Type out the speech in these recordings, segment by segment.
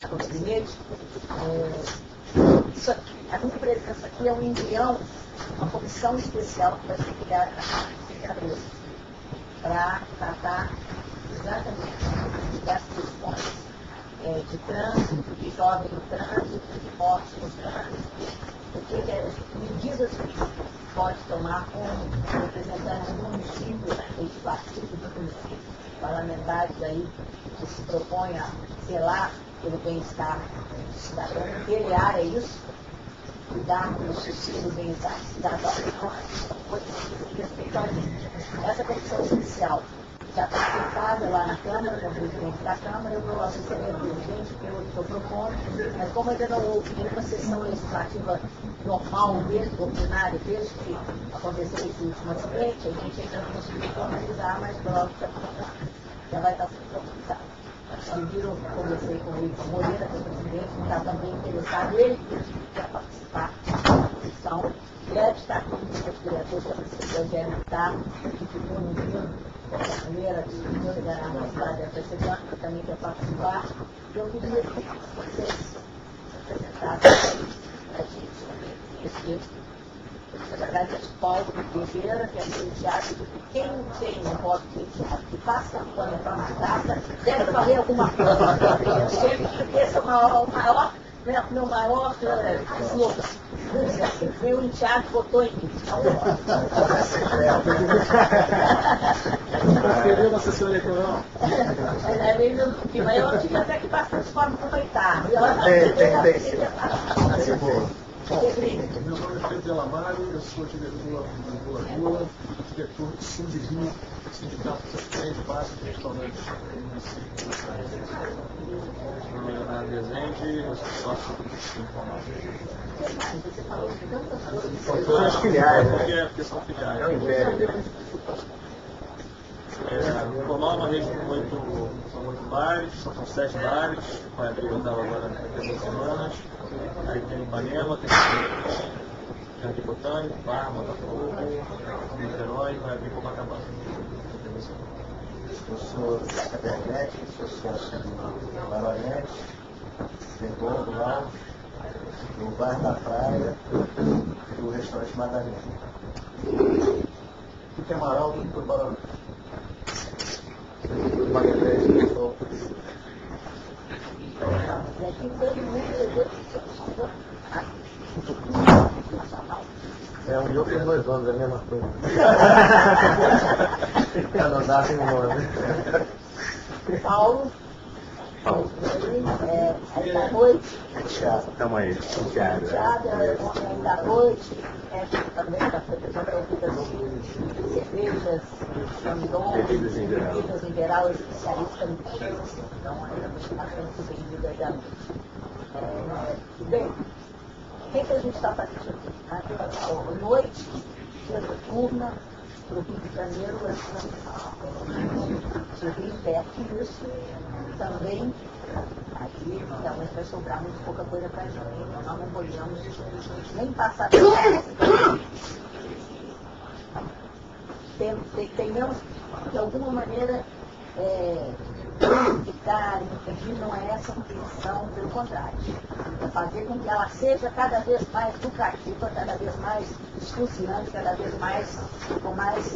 com os limites, a minha presença aqui é um embrião, uma comissão especial que vai ser criada na cabeça para tratar exatamente das questões de trânsito, de jovem no trânsito, de morte no trânsito, o que medidas que pode tomar com representantes do município, aqueles partidos do município, parlamentares aí que se propõem a zelar pelo bem-estar do cidadão, que ele é isso, cuidar do subsídio do bem-estar do cidadão, respeitar essa comissão especial. Já está aplicada lá na Câmara, com o presidente da Câmara, eu vou receber o presidente, que eu estou propondo, mas como ainda não houve nenhuma sessão legislativa normal, mesmo, ordinária, desde que aconteceu esse último acidente, a gente ainda não conseguiu formalizar, mas logo já vai estar sendo formalizado. Vocês viram, conversei com o Ivan Moreira, que é o presidente, que está também interessado, ele quer participar da sessão, deve estar aqui, os diretores da Prefeitura devem estar, que ficou no dia. A primeira discussão da cidade da Prefeitura, que também quer participar, e eu queria que vocês apresentassem a gente na verdade, esse Paulo Oliveira, que é licenciado, quem tem um voto licenciado que faz campanha para uma data, deve valer alguma coisa. Esse é o maior, meu maior slogan. Meu enteado votou em mim. Transferiu na sessão eleitoral. É meio um pouquinho, mas eu tive até que bastante forma aproveitar. Meu nome é Pedro Delamário, eu sou diretor do Lula, diretor do Sindirinho, Sindicato de Base de Restaurantes do município. Meu nome é Leonardo Rezende, eu sou sócio do Informal. São as filiais, né? Porque são filiais. É o império. O Informal é uma rede com oito bares, são 7 bares, vai abrir eu estava agora daqui a 2 semanas. Aí tem Ipanema, tem Jardim Botânico, Barra, Botafogo, Niterói, vai abrir Copacabana. Eu sou da Cabernet, sou sócio do Baronete, Pegou do Lau, do Bar da Praia, do restaurante Madalena. E tem Amaral do Baronete. Do Magalhães, pessoal. Um dia tem 2 anos, é a mesma coisa. Pra não dar assim um nome. Paulo. Aí da noite. Estamos aí, Thiago. Aí da noite, também da proteção das cervejas, bebidas em geral, especialista no cheiro, então ainda bastante bem-vindo aí da noite. Bem, o que a gente está fazendo aqui? Noite, dia noturna, para o Rio de Janeiro, Rio perto disso, também aqui realmente vai sobrar muito pouca coisa para a gente. Nós não podemos nem passar tenhamos de alguma maneira ficar, impedir, não é essa a intenção, pelo contrário, é fazer com que ela seja cada vez mais lucrativa, cada vez mais exclusiva, cada vez mais com mais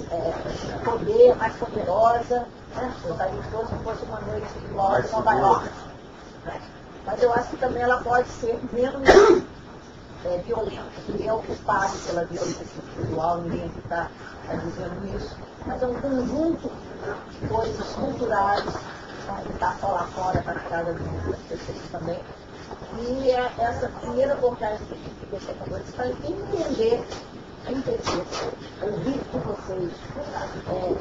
poder, mais poderosa, né? Eu gostaria que fosse uma noite igual de Nova York, né? Mas eu acho que também ela pode ser menos violenta, ninguém é ocupado pela violência espiritual, ninguém está dizendo isso, mas é um conjunto de coisas culturais que está só lá fora para cada um das pessoas também. E essa primeira abordagem que a gente deixa com vocês para entender, ouvir com vocês,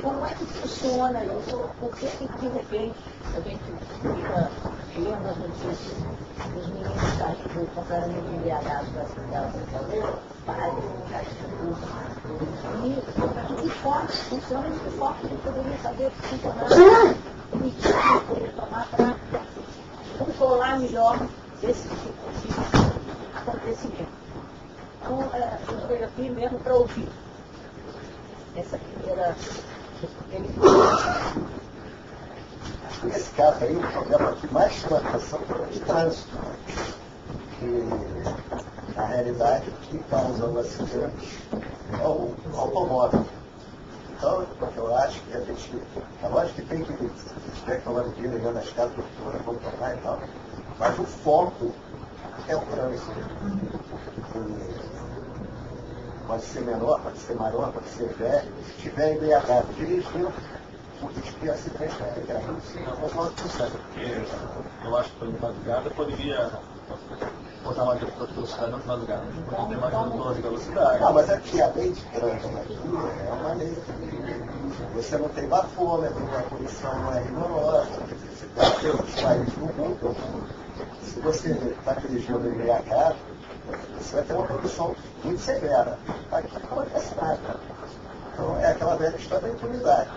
como é que funciona isso, por que de repente a gente fica lendo as notícias dos meninos saindo completamente embriagados das escolas, e que forma funciona, de que forma a gente poderia saber que funcionava, que medida poderia tomar para controlar melhor esse tipo de acontecimento. Então, eu veio aqui mesmo para ouvir essa primeira. caso aí, o problema que mais chama atenção é o de trânsito. Que, na realidade, o que causa o acidente é o automóvel. Então, eu acho que a gente, é lógico que tem que tecnologia ligando as casas, controlar e tal, mas o foco é o trânsito. Pode ser menor, pode ser maior, pode ser velho, se tiver embriagado, dirigindo, o risco de acidente é grave. Mas não é porque eu acho que pela madrugada poderia botar mais de velocidade na madrugada. Não tem mais controle de velocidade. Não, mas aqui a lei de trânsito aqui é uma lei. Você não tem bafômetro, a poluição não é rigorosa, você tem os países no mundo. Se você está dirigindo embriagado, você vai ter uma poluição muito severa. Aqui não acontece nada. Então é aquela velha história da impunidade.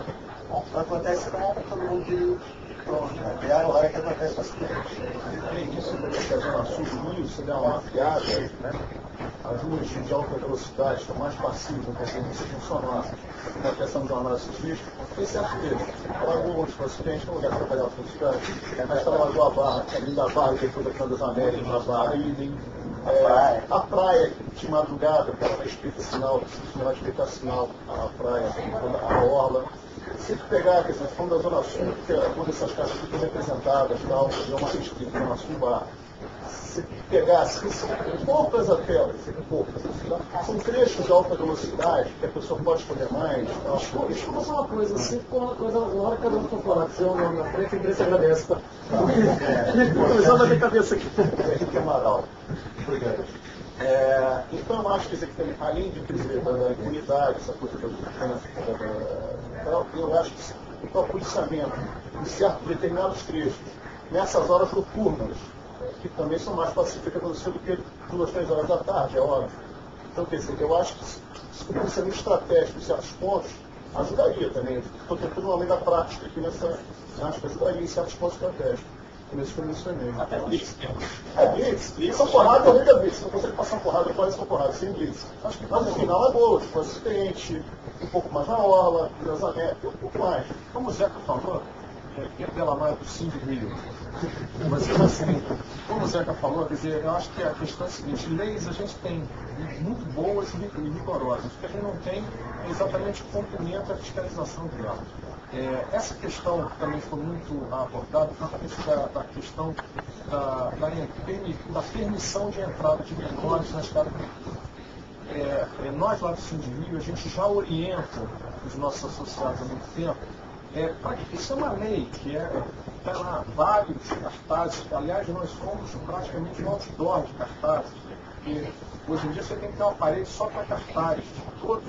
Não acontece nada, todo mundo dirige. Pronto, até a hora que acontece o acidente. Isso que a Zona Sul do Rio, você dá uma mapeada, né? As ruas de alta velocidade estão mais passivas do que a tendência funcional. Na questão de jornal esses dias, tem certo mesmo. Alagoas, o acidente, no lugar de trabalhar a velocidade. Mas está lá a Barra, ali da Barra, que foi da Câmara das Américas, na Barra, idem. A praia de madrugada, que ela vai explicar sinal, vai explicar sinal, a praia, a orla. Se pegar, quer dizer, falando da Zona Sul, que é onde essas casas ficam representadas, tal, é uma restrita, Zona Sul Bar. Se pegasse, poucas até, poucas, são trechos de alta velocidade, que a pessoa pode escolher mais. Deixa eu falar uma coisa assim, ficou uma coisa, na hora que cada um for falar que seu nome na frente, a imprensa agradece, tá? Começando a minha cabeça aqui. Henrique Amaral. Obrigado. Então, eu acho que além de dizer da impunidade, essa coisa eu acho que o policiamento em certos determinados trechos, nessas horas noturnas, que também são mais pacíficas do que 2, 3 horas da tarde, é óbvio. Então, quer dizer, eu acho que o policiamento estratégico em certos pontos ajudaria também. Estou tentando uma lei da prática aqui nessa, acho que ajudaria em certos pontos estratégicos. Nesse que eu mencionei. Até blitz. Blitz. São porrada, além da blitz. Se não consegue passar uma porrada, pode ser uma porrada sem blitz. Acho que mas no final é boa, tipo, assistente, um pouco mais na orla, cruzamento, um pouco mais. Como o Zeca falou, que é pela mais do 5 mil. Mas assim, como o Zeca falou, quer dizer, eu acho que a questão é a seguinte, leis a gente tem muito boas e rigorosas. O que a gente não tem é exatamente o cumprimento e a fiscalização delas. Essa questão que também foi muito abordada, da questão da permissão de entrada de menores na escada. Nós lá do Sim de Rio, a gente já orienta os nossos associados há muito tempo. Isso é uma lei que está lá, vários cartazes. Aliás, nós somos praticamente um outdoor de cartazes. Porque hoje em dia você tem que ter uma parede só para cartazes, todos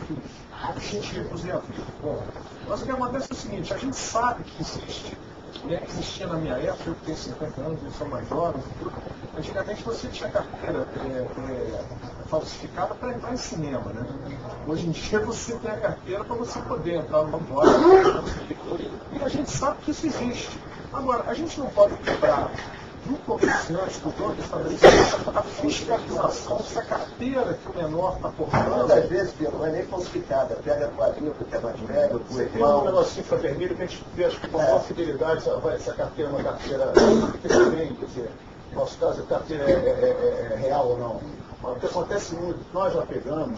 os tipos e avisos. Bom, mas o que acontece é o seguinte, a gente sabe que existe, existia na minha época, eu tenho 50 anos, eu sou mais jovem, antigamente você tinha carteira falsificada para entrar em cinema, né? Hoje em dia você tem a carteira para você poder entrar numa loja, e a gente sabe que isso existe. Agora, a gente não pode cobrar do comerciante, do dono do estabelecimento, a fiscalização dessa carteira que o menor está portando. Muitas vezes, não é nem falsificada, pega quadrinho que é mais velho, do tem um irmão. negocinho vermelho que a gente vê, acho que com maior fidelidade, essa carteira é uma carteira que tem, quer dizer, no nosso caso, a carteira é real ou não. Mas o que acontece muito, nós já pegamos.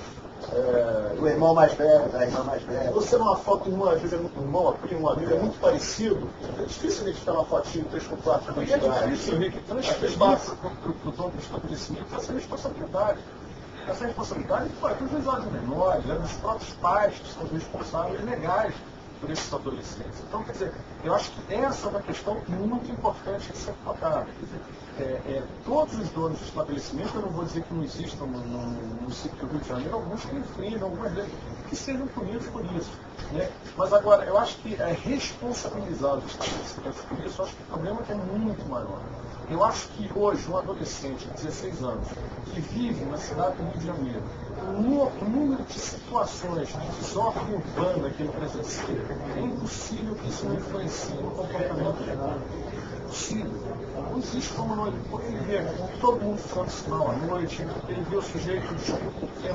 Do irmão mais velho, da irmã mais velha. Você numa foto, às vezes é muito irmão, a primo, um amigo, é muito parecido. É difícil identificar uma fotinho 3 com 4 com identidade. É difícil, né? Que transferir para o dono do estabelecimento essa responsabilidade. Essa responsabilidade é dos usuários menores, dos próprios pais que são responsáveis legais por esses adolescentes. Então, quer dizer, eu acho que essa é uma questão muito importante de ser tocada. Todos os donos de estabelecimento, eu não vou dizer que não existam no município do Rio de Janeiro, alguns que infringem, algumas vezes, que sejam punidos por isso. Né? Mas agora, eu acho que responsabilizar os estabelecimentos por isso, eu acho que o problema é muito maior. Eu acho que hoje um adolescente de 16 anos que vive na cidade do Rio de Janeiro, o número de situações de desordem urbana que ele presencia, é impossível que isso não influencie no comportamento geral. possível. Não existe como não. Porque ele vê todo mundo ficando sinal à noite, ele vê o sujeito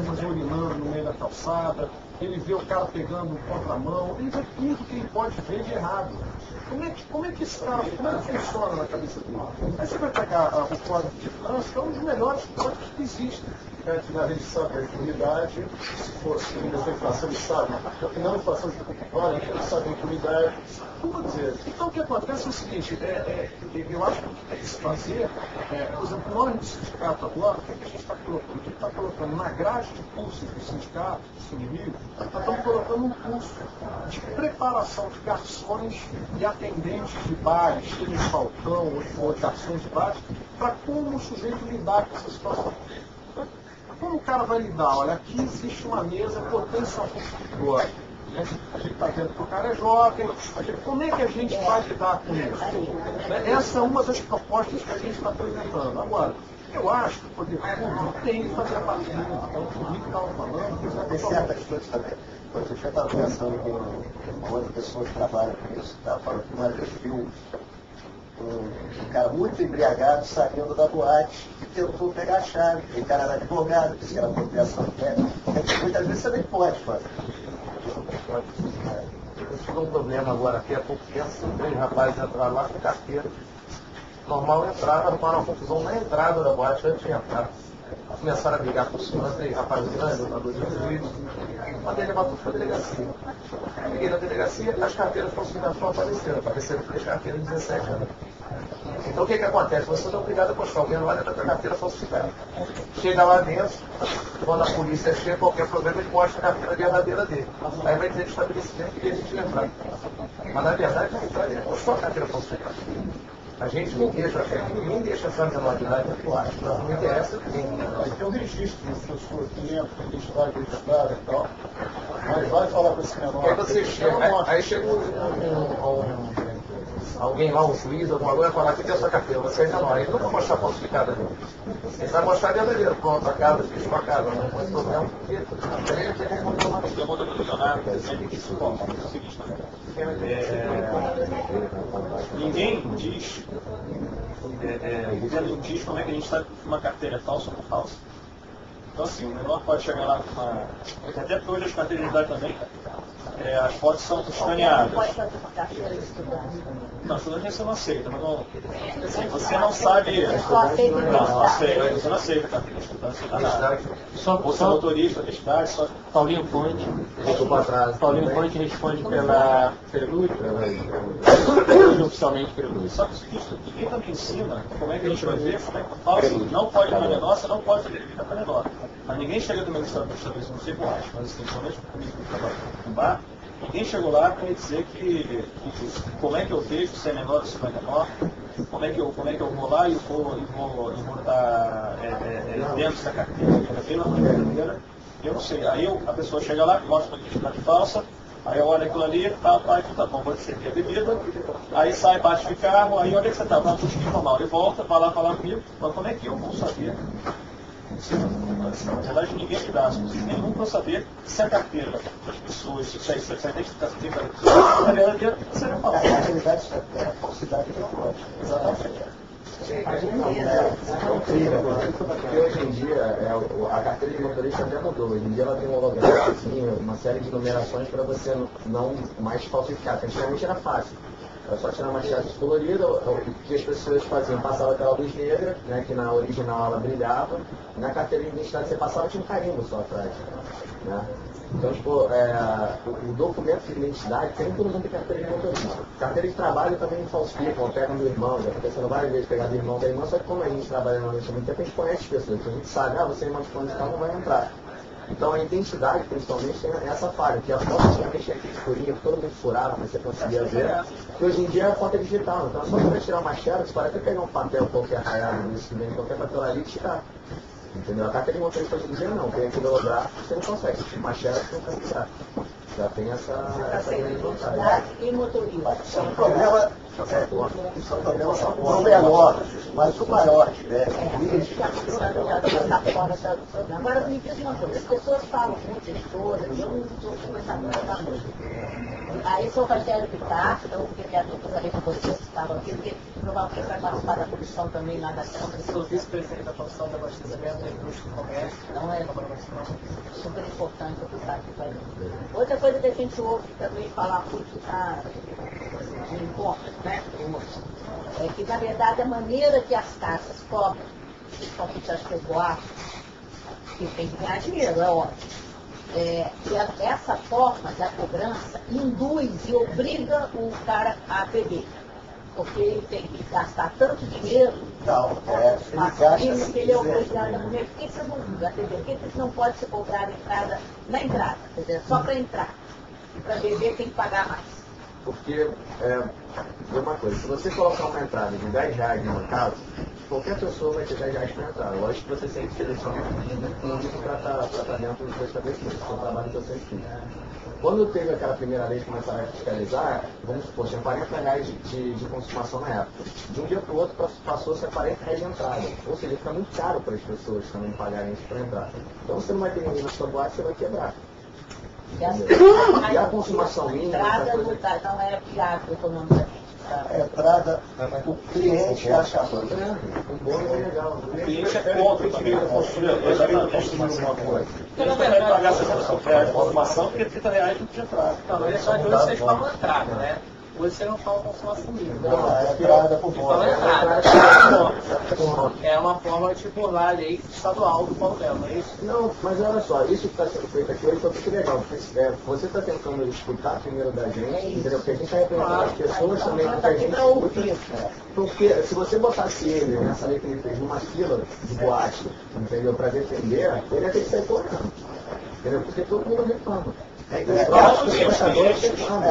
mas urinando no meio da calçada, ele vê o cara pegando o contramão, ele vê tudo que ele pode ver de errado. Como é que esse cara, como é que funciona na cabeça dele? Aí você vai pegar o Código de Trânsito, é um dos melhores códigos que existem. A gente sabe a impunidade, se fosse a inflação de Estado, porque não a inflação de olha, a gente sabe a impunidade. Vou dizer, então o que acontece é o seguinte, eu acho que o que tem que se fazer, por exemplo, nós no sindicato agora, o que a gente está colocando? A gente está colocando na grade de cursos do sindicato, do Sindicato, nós estamos colocando um curso de preparação de garçons e atendentes de bares, seja de balcão ou de garçons de bares, para como o sujeito lidar com essa situação. Como o cara vai lidar? Olha, aqui existe uma mesa potencial construtora. A gente está vendo que o cara é jovem. Como é que a gente vai lidar com isso? Essa é uma das propostas que a gente está apresentando. Agora, eu acho que o poder público tem que fazer a parte dele. Então, o que estava falando, Tem certas coisas também. Eu já estava pensando com outra pessoa que trabalha com isso, estava falando que uma vez viu um cara muito embriagado saindo da boate e tentou pegar a chave. O cara era advogado, disse que era apropriação técnica. Muitas vezes você nem pode fazer. Eu tive um problema agora aqui há pouco tempo, 3 rapazes entraram lá com carteira. Normal entrar, arrumaram uma confusão na entrada da boate antes de entrar. Começaram a brigar por cima, 3 rapazes grandes, lutadores de juízo. Mandei levar tudo para a delegacia. Liguei na delegacia, as carteiras falsificadas apareceram 3 carteiras de 17 anos. Então o que acontece? Você é obrigado a postar alguém lá dentro da carteira falsificada. Chega lá dentro, quando a polícia chega, qualquer problema, ele mostra a carteira verdadeira dele. Aí vai dizer de estabelecimento que a gente lembrar. Mas na verdade, ele postou a carteira falsificada. A gente ninguém deixa essa menor de idade atuar. Não interessa quem. Tem um registro das pessoas que entram, que está registrado e tal. Mas vai falar com esse menor. Aí você chega, aí chega alguém lá, um juiz, alguma coisa, vai falar que tem essa carteira, você ainda não. Aí não vai mostrar falsificada dele. Ele vai mostrar verdadeiro, pronto, a casa, fiz com a casa, não tem problema, porque Eu vou questionar, o seguinte, ninguém diz, o governo não diz como é que a gente sabe que uma carteira é falsa ou não falsa. Então assim, o menor pode chegar lá com uma... Até porque hoje as carteiras de idade também, as fotos são escaneadas. Pode fazer uma carteira de estudante. Não, estudante você não aceita, mas não, assim, você não sabe... Só aceita Não aceita, você não aceita carteira de estudante, você não nada. Você é motorista, identidade, só... Paulinho Ponte. Paulinho Ponte responde pelo oficialmente pelo Luz. Só que o seguinte, ninguém também ensina como é que a gente vai ver, como é que falsa, não pode na menor, você não pode fazer bebida para menor. Mas ninguém chega do meu estabelecimento, não sei como acho, mas assim, somente comigo que trabalha no bar, ninguém chegou lá para dizer que como é que eu vejo se é menor ou se não é menor, como é que eu vou lá e vou estar dentro dessa carteira, pela primeira, eu não sei. Aí a pessoa chega lá, mostra uma identidade falsa, aí eu olho aquilo ali, tá bom, pode ser que é bebida, aí sai, bate de carro, aí onde é que você está? Vai no normal, ele volta, vai lá falar comigo, mas como é que eu vou saber? Na verdade, ninguém me dá nenhum para saber se a carteira das pessoas, se a identificação tem na verdadeira, você não fala. A realidade é a falsidade que não pode. Exatamente. É um crime agora, porque hoje em dia a carteira de motorista até mudou. Hoje em dia ela tem um holograma, assim, uma série de numerações para você não mais falsificar. Antigamente era fácil. Era só tirar uma chave colorida, o que as pessoas faziam, passava aquela luz negra, né, que na original ela brilhava, e na carteira de identidade você passava, tinha um carimbo só atrás. Né? Então, tipo, o documento de identidade, tem todo mundo tem carteira de motorista. Carteira de trabalho também falsificam, pegam do irmão, já aconteceu várias vezes pegar do irmão da irmã, só que como a gente trabalha normalmente há muito tempo, a gente conhece as pessoas, então a gente sabe, você é irmão de fulano de tal, não vai entrar. Então a identidade, principalmente, tem essa falha, que a foto tinha aquele furinho, todo mundo furava, mas você conseguia ver. Que hoje em dia é a foto digital, então é só você tirar uma xerox, para até pegar um papel qualquer raiado disso, que vem qualquer papel ali e tirar. Entendeu? A carteira de motorista hoje em dia não, tem aquele holográfico, você não consegue, se uma xerox não consegue tirar. Já tem essa grande vantagem. E motorista? Isso é um problema menor. Mas o maior tiver Agora, me diz uma coisa, as pessoas falam muito, editoras, eu não estou começando a falar muito. Aí, sou Rogério Pitar, eu queria saber com vocês que estavam aqui, porque provavelmente vai participar da comissão também lá da Câmara. Sou vice-presidente da Comissão de Abastecimento da Indústria e Comércio. Não é super importante eu estar aqui para outra coisa que a gente ouve também falar muito de encontros, né? É que, na verdade, a maneira que as taxas cobram, principalmente as pecuárias, que tem que ganhar dinheiro, é óbvio. Essa forma da cobrança induz e obriga o cara a beber. Porque ele tem que gastar tanto dinheiro, que ele é obrigado a comer. Por que você não usa a TV? Por que você não pode se cobrar na entrada? Quer dizer, só para entrar. E para beber tem que pagar mais. Porque, uma coisa, se você colocar uma entrada de R$10 numa casa, qualquer pessoa vai ter R$10 para entrar. Lógico que você sempre seleciona um público para estar dentro do seu estabelecimento, que é o trabalho que eu sempre fiz. Quando teve aquela primeira lei que começaram a fiscalizar, vamos supor, tinha R$40 de consumação na época. De um dia para o outro passou-se a R$40 de entrada. Ou seja, fica muito caro para as pessoas também pagarem isso para entrar. Então você não vai ter ninguém na sua boate, você vai quebrar. E a consumação mínima... Então é viável economicamente. A entrada, o cliente acha ruim. Um bônus é legal. O cliente é contra o direito do consumidor. Ele já veio consumir alguma coisa. Ele não vai pagar R$60 de consumação porque R$30 não tinha entrada. Não, mas só que hoje vocês falam entrada, né? Hoje você não fala consumação mínima. Não, é entrada por Fala fora. entrada. É uma forma de burlar a lei estadual do Paulo Melo, não é isso? Não, mas olha só, isso que está sendo feito aqui hoje foi muito legal. Porque, você está tentando escutar primeiro da gente, entendeu? Porque a gente está representando as pessoas também, porque a gente escuta. Porque se você botasse ele, nessa lei que ele fez, numa fila de boate, entendeu? Para defender, ele ia ter que sair correndo. Entendeu? Porque todo mundo reclama. É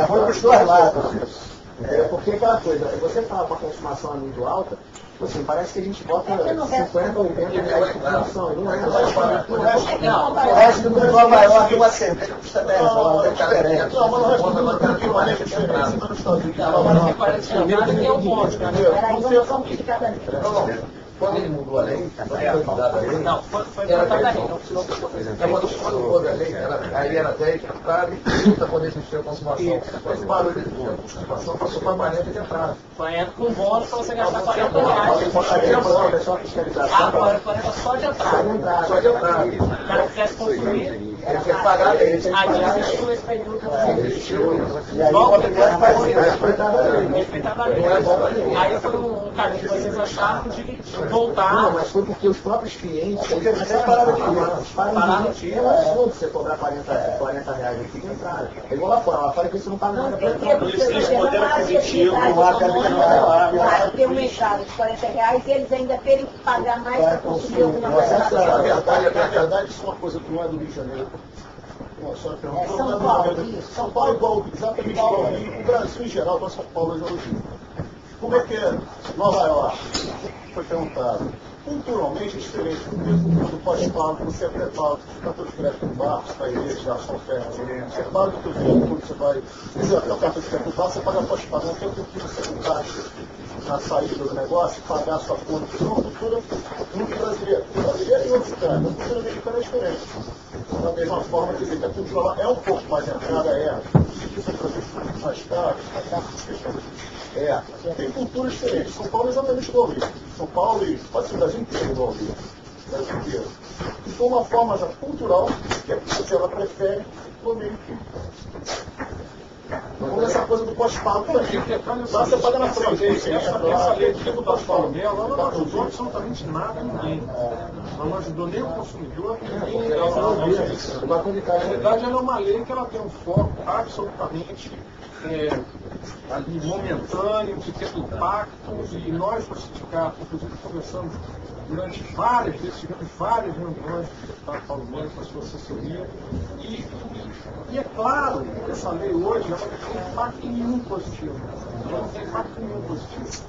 ruim para os dois lados. Entendeu? Porque aquela coisa, você fala uma consumação é muito alta, assim, parece que a gente bota 50 ou 80 reais de consumação. Não é. O resto do Nova York, uma cerveja custa 10 dólares, é diferente. Não, mas o resto do mundo tem que maneira diferente. Nos Estados Unidos, Que é o ponto, né? Quando ele mudou a lei, Não, foi era para quando mudou a lei, aí era 10 de entrada e 30 poder existir a consumação. Esse barulho de consumação passou para 40 de entrada. entra com bônus para você gastar R$40. É só fiscalização. Agora 40 só de entrada. Só de entrada. O cara que quer consumir, Ele quer pagar, ele tem que aí pagar. existiu esse período. E aí o fabricante faz isso. Aí foi um caminho que vocês acharam de voltar. Não, mas foi porque os próprios clientes... Porque vocês pararam de Pararam de ir. É absurdo você cobrar R$40 aqui de entrada. É igual lá fora que você não paga nada para entrar. Eles poder aquisitivo, ter uma entrada de R$40 e eles ainda terem que pagar mais para consumir alguma coisa. na verdade, isso é uma coisa que não é do Rio de Janeiro. São Paulo, São Paulo é igual, exatamente igual ao Rio. O Brasil em geral, mas São Paulo é igual ao Rio. Como é que é Nova York? Foi perguntado. Culturalmente é diferente, porque do pós-pago, você é pré-pago, cartão de crédito do bar, para igreja, já são ferros. Você paga o teu dinheiro quando você vai, se até o cartão de crédito do bar, você paga pós-pago. Não tem o que você comprar na saída do negócio, pagar a sua conta. Isso é uma cultura muito brasileira. Brasileira e mexicana. A cultura mexicana é diferente. Da mesma forma, quer dizer, que a cultura lá é um pouco mais entrada, isso é produto mais caro, tem culturas diferentes. São Paulo é exatamente igual ao Rio. São Paulo e pode ser o Brasil inteiro igual ao Rio. Brasil inteiro. E foi uma forma já cultural que a pessoa ela prefere comer. Como essa coisa do pós-pago também. Lá você paga na frente. Essa lei que o pós-pago ela não ajudou absolutamente nada a ninguém. Não ajudou nem o consumidor, nem ninguém. Uma coisa que Na verdade, ela é uma lei que ela tem um foco absolutamente ali, momentâneo, de ter impactos, e nós, no sindicato, inclusive, conversamos durante várias vezes, tivemos várias reuniões com o deputado Paulo Melo, com a sua assessoria, e é claro que essa lei hoje ela não tem impacto nenhum positivo. Ela não tem impacto nenhum positivo.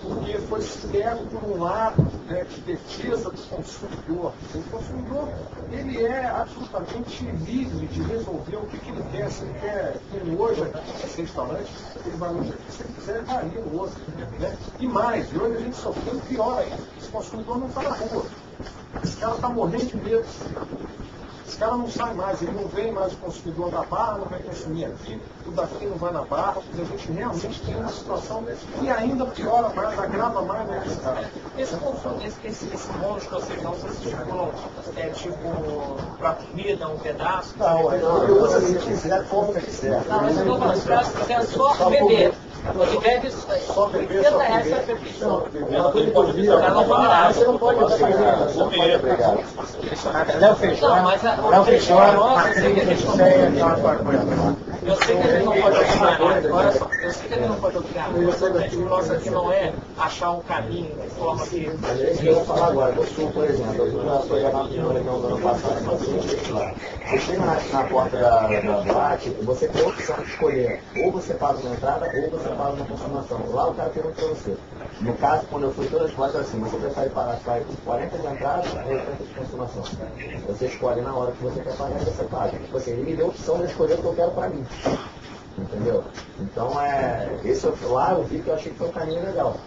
porque foi criado por um lado, né, de defesa do consumidor. O consumidor, ele é absolutamente livre de resolver o que ele quer. Se ele quer ir hoje nesse restaurante, ele vai hoje aqui. Se ele quiser, ele vai ali no outro. Né? E mais, e hoje a gente sofreu pior ainda. Esse consumidor não está na rua. Esse cara está morrendo de medo. Esse cara não sai mais, ele não vem mais o consumidor da Barra, não vai consumir aqui, o daqui não vai na Barra, porque a gente realmente tem uma situação que ainda piora mais, agrava mais nesse cara. Esse bônus que vocês dão, vocês estipulam, tipo, para comida, um pedaço? Não, eu uso se quiser, como quiser. Não, mas eu estou falando, se quiser só beber. Você bebe Só beber, só beber. Não, Ele pode dizer, não vou virar. Você não pode obrigar. Não pode obrigar. Léo Feijó, Não, mas Léo Feijó, eu sei que ele não pode obrigar, olha só, eu sei que ele não pode obrigar. O objetivo nosso aqui não é achar um caminho de forma que... Mas é isso que eu vou falar agora. No Sul, por exemplo, eu já fui na reunião do ano passado, mas você chega na porta da boate, você tem a opção de escolher, ou você paga uma entrada, ou você paga uma consumação. Lá o cara pergunta para você. No caso, quando eu fui todas as boates, assim, você prefere pagar 40 de entrada ou 80 de consumação. Você escolhe na hora que você quer pagar e você paga. Tipo assim, ele me deu a opção de escolher o que eu quero para mim. Entendeu? Então, lá eu vi que eu achei que foi um caminho legal.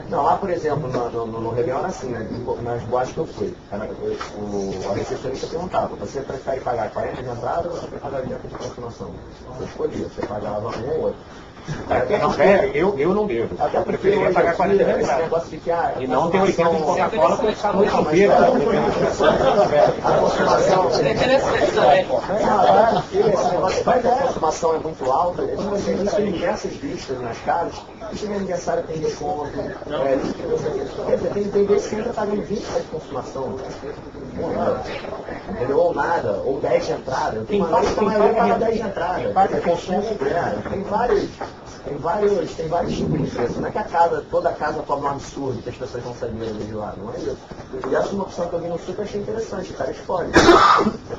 Não, lá, por exemplo, no Réveillon era assim, né? Nas boates que eu fui, a recepcionista perguntava, você prefere pagar 40 de entrada ou você prefere pagar 80 de consumação? Você escolhia, você pagava um ou outro. eu não bebo. Até Eu porque preferia pagar 40 de esse entrada. negócio de que E não tem 80 de Coca-Cola porque eu ficava muito inteiro. a consumação... É interessante também. Esse negócio vai que a consumação é muito alta, você tem diversas listas nas casas, e se no aniversário tem desconto, tem vezes que você entra pagando 20 reais de consumação. Entendeu? Ou nada, ou 10 de entrada. Tem vários que paga 10 de entrada. Tem vários tipos de preço. Não é que toda casa cobra um absurdo que as pessoas vão sair de lá, não é isso. E essa é uma opção que eu vi no sul que eu achei interessante, o cara escolhe.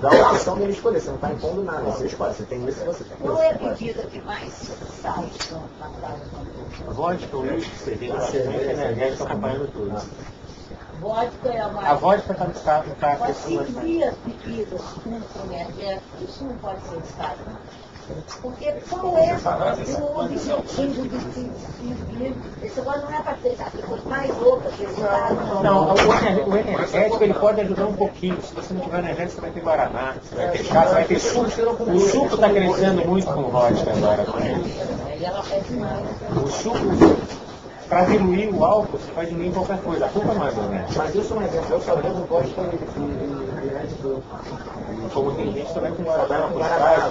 Dá a opção dele escolher, você não está impondo nada, você escolhe, você tem isso e você tem isso. Qual é a bebida que mais sai na casa? Vodka, uísque, cerveja energética acompanhando tudo. Vodka é a mais... A vodka está Mas crescendo se bastante. as bebidas com energético, isso não pode ser estado. Porque qual é o objetivo de seguir? Esse agora não é para ter as pessoas mais loucas que estado. Não, o energético ele pode ajudar um pouquinho. Se você não tiver energético, você vai ter guaraná, você vai ter chá, você vai ter suco. O suco está crescendo muito com vodka agora. Aí ela pede mais. O suco, para diluir o álcool, você pode diluir em qualquer coisa. A culpa não é do energético. Mas isso é um exemplo, eu só bebo vodka Como tem gente também com guaraná, com chá,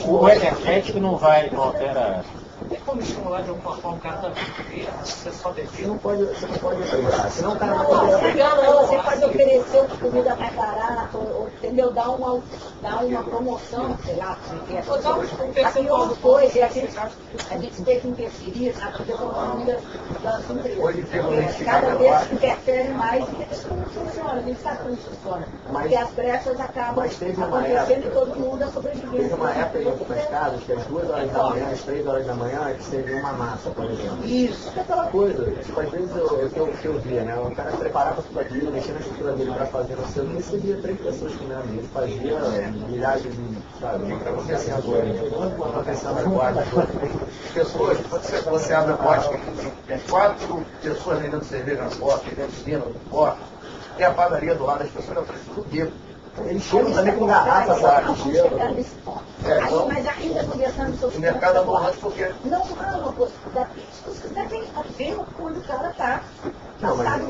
o energético não altera. Tem como estimular de alguma forma o cara da beber? Você só beber? você não pode obrigar, senão o cara Não, não pode... você pode oferecer comida mais barata, ou, entendeu? Dar uma promoção, sei lá, porque é outra coisa, e a gente tem que interferir na economia das empresas. Cada vez se interfere mais, e isso não funciona, a gente sabe como funciona. Porque as brechas acabam acontecendo e todo mundo é sobrevivendo. Teve uma época em algumas casas que às 2 horas da manhã, às 3 horas da manhã, é que servia uma massa, por exemplo. Isso. É aquela coisa, tipo, às vezes eu via, né? O cara preparava tudo aquilo, mexia na estrutura dele para fazer no seu, e você via 3 pessoas comendo, ele fazia milhares de, sabe, não acontecendo agora, não acontecendo agora. Pessoas, você abre a porta, tem 4 pessoas vendendo cerveja na porta, vendendo vinho na porta, tem a padaria do lado, as pessoas não precisam do quê? Eles chegam também com garrafa, sabe? Gelo. Mas ainda conversando sobre O mercado é bom, porque... não é uma coisa. Depende a ver onde o cara está. Não, mas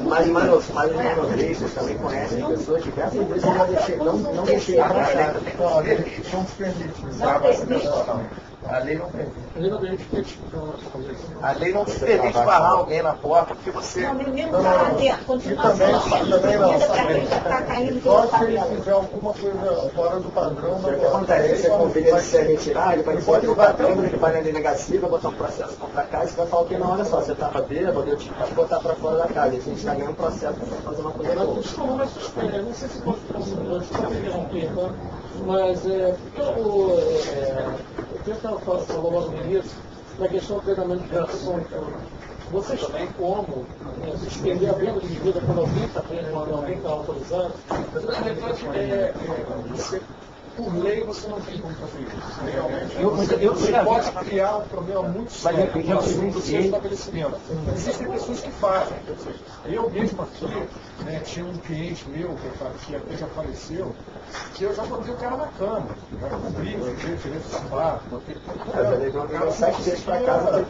os manobristas também conhecem pessoas diversas vezes eu não deixei para cá. Não, a lei não permite usar essa pessoa. A lei não permite. A lei não te permite parar alguém na porta porque você... Não, mesmo lá dentro, continua também não. está caindo Só pelo se ele papel. fizer alguma coisa fora do padrão, O que acontece? Você convida ele a se retirar, ele vai pode jogar câmera, ele vai na delegacia, vai botar um processo contra cá, e você vai falar que não, olha só, você estava bêbado, eu te botar para fora da casa. E a gente está ganhando um processo para fazer uma coisa boa. Isso não vai suspender, não sei se posso fazer interromper, mas o que estava falando logo no início na questão do treinamento de ações. Vocês têm como suspender a venda de bebida quando alguém está tendo, quando alguém está autorizando? Mas, na verdade, por lei, você não tem como fazer isso. Realmente, você pode criar um problema muito sério no seu estabelecimento. Existem pessoas que fazem. Eu mesmo aqui, tinha um cliente meu, que até já faleceu, que eu já botei o cara na cama. Cobri, tirei o sapato, botei o cara 7 dias para casa,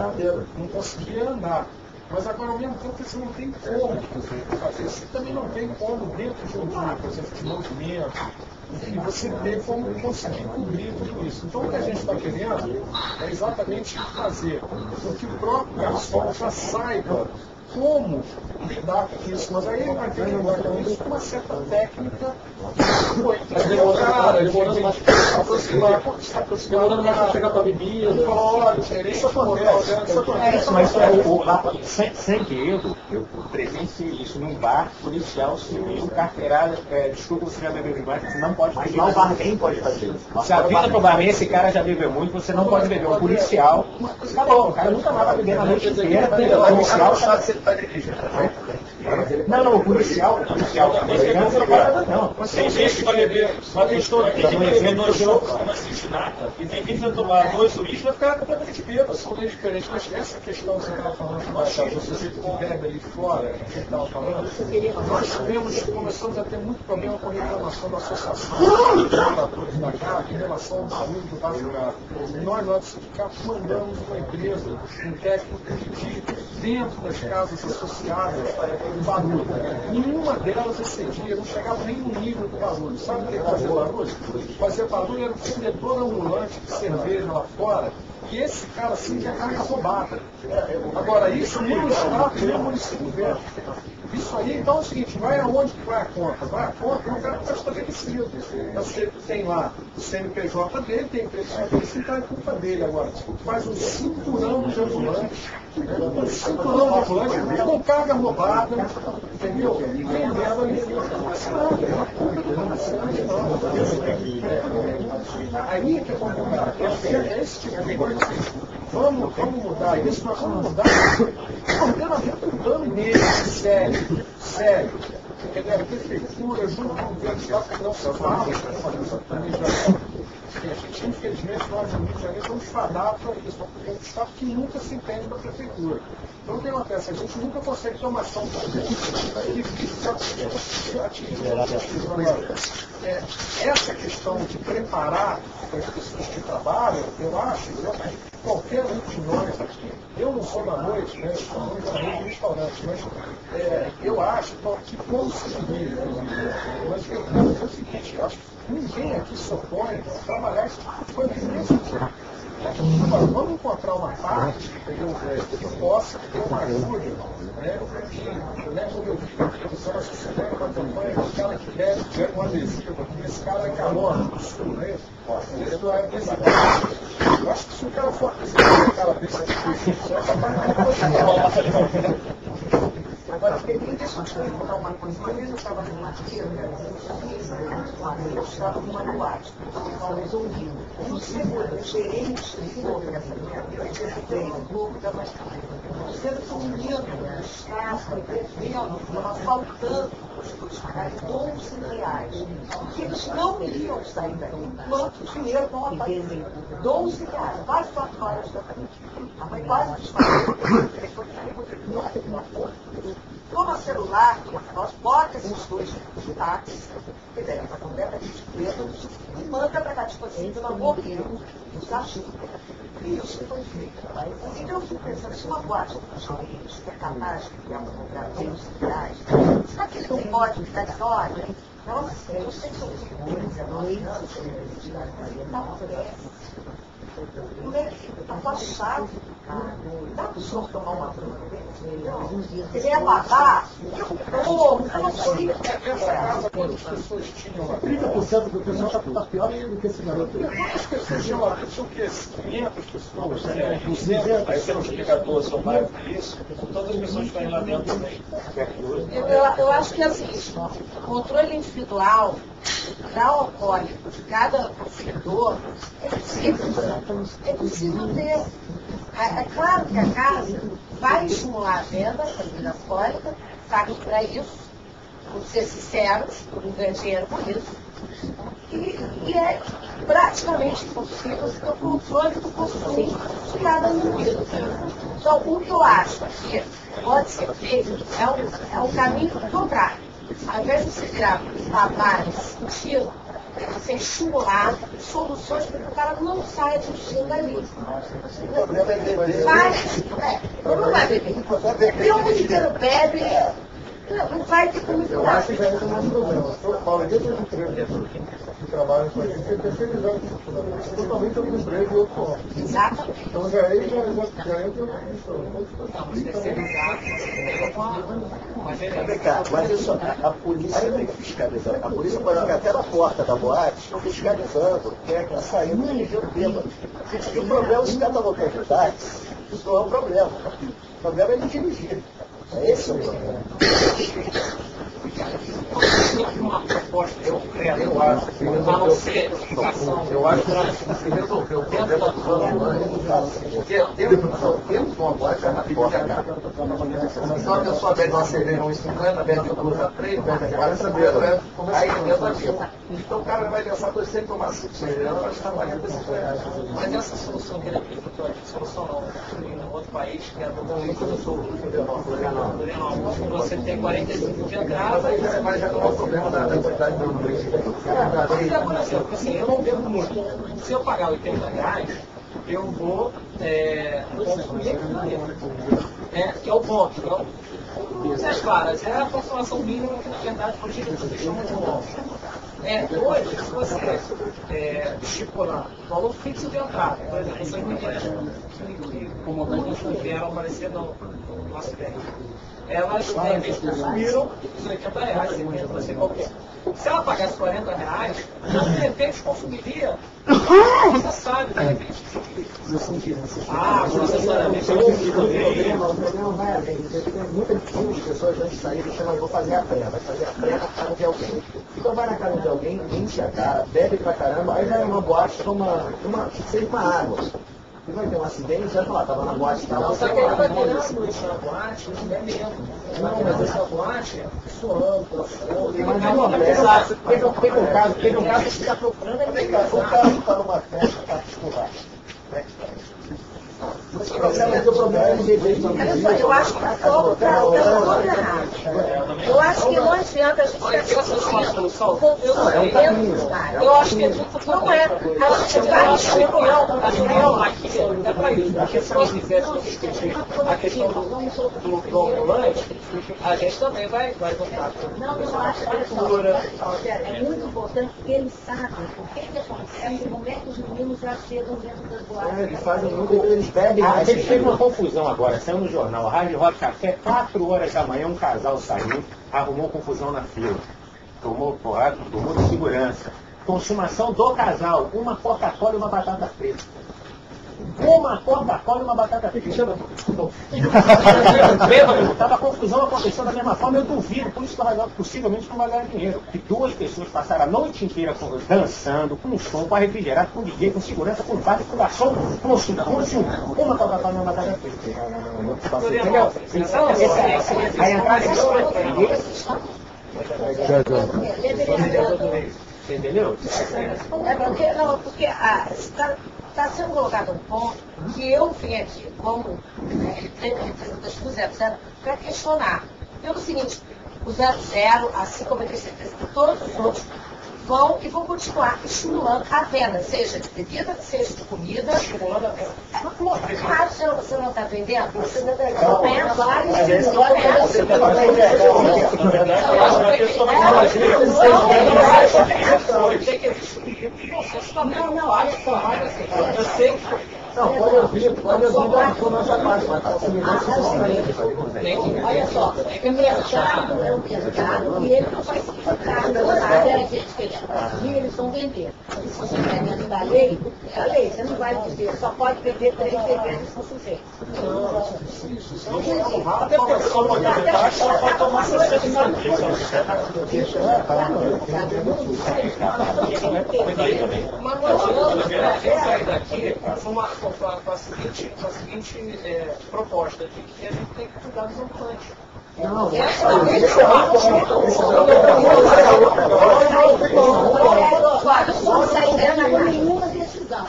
não conseguia andar. Mas agora, ao mesmo tempo, você não tem como fazer. Você também não tem como, dentro de um dia, por exemplo, de movimento, e você ter como conseguir cobrir tudo isso. Então, o que a gente está querendo é exatamente fazer com que o próprio garçom já saiba como lidar com isso. Mas aí ele vai ter que lidar com isso com uma certa técnica. Demorando mais para chegar para a bebida. Isso acontece. Mas sem medo, eu presenciei isso num bar policial civil, carteirada, desculpa, você já bebeu demais, você não pode fazer. Mas o barman pode fazer isso. Se avisa pro barman, esse cara já bebeu muito, você não pode beber. Um policial, acabou, o cara nunca mais vai beber na noite inteira. O policial sabe se ele está dirigindo. Não, o policial não tem gente que vai beber uma mistura que tem beber 2 jogos com uma cintinata, e tem gente que vai tomar 2 uísques e vai ficar completamente bêbado. São coisas diferentes, mas essa questão que você estava falando, você bebe ali fora, que você estava falando, nós começamos a ter muito problema com a reclamação da associação de trabalhadores da CAP em relação ao barulho do rasgado. Nós mandamos uma empresa, um técnico de dentro das casas associadas do barulho. Nenhuma delas excedia, não chegava nem no nível do barulho. Sabe o que é fazer barulho? Fazer barulho era um vendedor ambulante de cerveja lá fora, e esse cara sim que é carga roubada. Agora, isso nem o Estado, nem o município vê. Isso aí, então é o seguinte, vai aonde que vai a conta? Vai a conta no cara que está estabelecido. Você tem lá o CNPJ dele, tem preço dele, você está em culpa dele agora. Faz um cinturão de ambulante, com carga roubada, entendeu? E vendendo ali. Aí é que é complicado. É esse tipo de coisa. Vamos mudar isso, nós vamos mudar o ordenamento urbano mesmo, sério. Entendeu? A prefeitura, junto com o governo do Estado, que não se fala essa planejamento. A gente, infelizmente, nós no Rio de Janeiro estamos fadados para isso, porque é um Estado que nunca se entende da prefeitura. Então, o que acontece? A gente nunca consegue ter uma ação essa questão de preparar as pessoas que trabalham, eu acho, qualquer um de nós aqui, eu não sou da noite, né? Eu sou muito da noite no restaurante, mas eu acho que como se vive, mas eu quero dizer o seguinte, eu acho que ninguém aqui se opõe a trabalhar esse tipo de coisa mesmo. Agora, vamos encontrar uma parte que possa ter uma ajuda, que leve o meu filho, que só na sociedade, uma campanha, o cara que quer um adesivo, porque esse cara é calor do sul, né? Isso é presidente. Eu acho que se o cara for presidente, o cara pensa que isso é capaz de Agora, deixa eu te perguntar uma coisa. Uma vez eu estava numa feira, eu estava numa boate, talvez ouvindo. Um gerente dessa minha eu um pouco da dizendo que o menino está faltando os pagarem R$12, que eles não iriam sair daí enquanto o dinheiro não aparecer. R$12, quase 4 horas da frente. A mãe quase disparou. Toma celular, nós bota esses 2 táxis, que daí está completamente preto, e manda para cá, tipo assim, pelo amor de Deus, nos ajuda. Isso foi feito. Então eu fico pensando, se uma boate é capaz de criar uma comprar R$12, será que ele não pode ficar de olha? Nossa, eu sei que são 19 anos, não acontece. A tua chave, dá para o senhor tomar uma fruta? Ele é babá, eu não sei. As pessoas tinham lá. 30% do pessoal está pior do que esse garoto. As pessoas tinham lá, tinham o quê? 500 pessoas, 200. Aí você multiplica 12 são mais do que isso, todas as pessoas que estão lá dentro também. Eu acho que assim, o controle individual da alcoólico de cada consumidor é possível ter. É claro que a casa vai estimular a venda, a bebida alcoólica, sabe para isso, por ser sinceros, por não ganhar dinheiro com isso. E é praticamente impossível você ter o controle do consumo de cada indivíduo. Então, o que eu acho que pode ser feito é um caminho contrário. Ao invés de você criar trabalho sentido, você estimular soluções para que o cara não saia do estilo dali. O problema é beber. Não vai beber. E o mundo inteiro bebe. Não vai ter como Eu acho que vai ser mais problema. São Paulo, desde as empresas que trabalham com a gente, é terceirizado totalmente ao emprego e outro ponto. Exatamente. Então já entra Vem cá, mas isso, a polícia tem que fiscalizar. A polícia pode ficar até na porta da boate, fiscalizando, quem é que está saindo e eu bêbado. E o problema, se cada localidade, isso não é um problema. O problema é ele dirigir. É esse o problema. Uma proposta, eu acho que não ser educação. Eu acho que se resolver o problema do plano, porque temos uma boate na porta, cara. Se uma pessoa bebe uma cerveja 1,50, bebe outra 3, bebe 40, aí entra aquilo. Então o cara vai pensar que eu sempre tomar 5 cervejas, ela vai estar pagando esse preço. Mas essa solução que ele apresentou aqui, solução não, em outro país, que é do você tem 45 de entrada, Mas já não é o problema da quantidade de nutrientes. por exemplo, assim, eu não bebo muito. Se eu pagar R$80, eu vou consumir que é o ponto. Então, as claras, é a consumação mínima que, na verdade, hoje você chama de longe. Hoje, se você estipular valor fixo de entrada, por exemplo, vocês me que vieram aparecer no nosso bem. Elas consumiram os R$80, imagina você qualquer. Se ela pagasse R$40, de repente consumiria, você sabe, de repente. Processoriamente. O problema vai além. Muitas pessoas antes de sair dizem, mas vou fazer a pré. Vai fazer a pré na casa de alguém. Então vai na casa de alguém, enche a cara, bebe pra caramba, aí vai uma boate, toma uma água. E vai ter um acidente, vai falar, tava na boate, tal. Não, só que ele vai ter na boate, não bebendo. Não, mas essa boate, suando, Mas não acontece. Teve um caso que está procurando, ele O cara está numa festa particular. Mas o problema é Olha só, eu acho que está todo errado. Eu acho que não adianta a gente eu acho que não é. A questão a questão do ambulante, a gente também vai votar. Não, eu acho que é muito importante que eles sabem o que acontece, como é que os meninos já chegam dentro das boates. Eles fazem muito, eles bebem. A gente teve uma confusão agora, saiu no jornal, Hard Rock Café, 4 horas da manhã, um casal saiu, arrumou confusão na fila. Tomou porrada, tomou de segurança. Consumação do casal, uma Coca-Cola e uma batata frita. Uma Coca-Cola e uma batata frita. Estava a confusão acontecendo da mesma forma, eu duvido, por isso que possivelmente não vai ganhar dinheiro. Que 2 pessoas passaram a noite inteira dançando, com som, com refrigerado, com DJ, com segurança, com bar, com garçom, com suco, uma Coca-Cola e uma batata frita. Entendeu? Aí entendeu? Porque está sendo colocado um ponto que eu vim aqui como representante do 00 para questionar. Pelo seguinte, o 00, assim como eu tenho certeza que todos os outros, vão continuar estimulando a venda, seja de bebida, seja de comida, estimulando a venda. Claro, você não está vendendo, você não está vendendo, eu sei que Não, pode ouvir da nossa parte, mas Olha só, o mercado é um mercado e ele não vai ficar toda a área que eles querem. E eles vão vender. Se você está dentro da lei, é a lei, você não vai dizer, só pode vender 3 cervejas por sujeito. Até porque só pode ter taxa, ela pode tomar 60 Mas não adianta sair daqui com uma com a seguinte proposta, de que a gente tem que cuidar dos ambulantes. Não, Não sairá nenhuma decisão.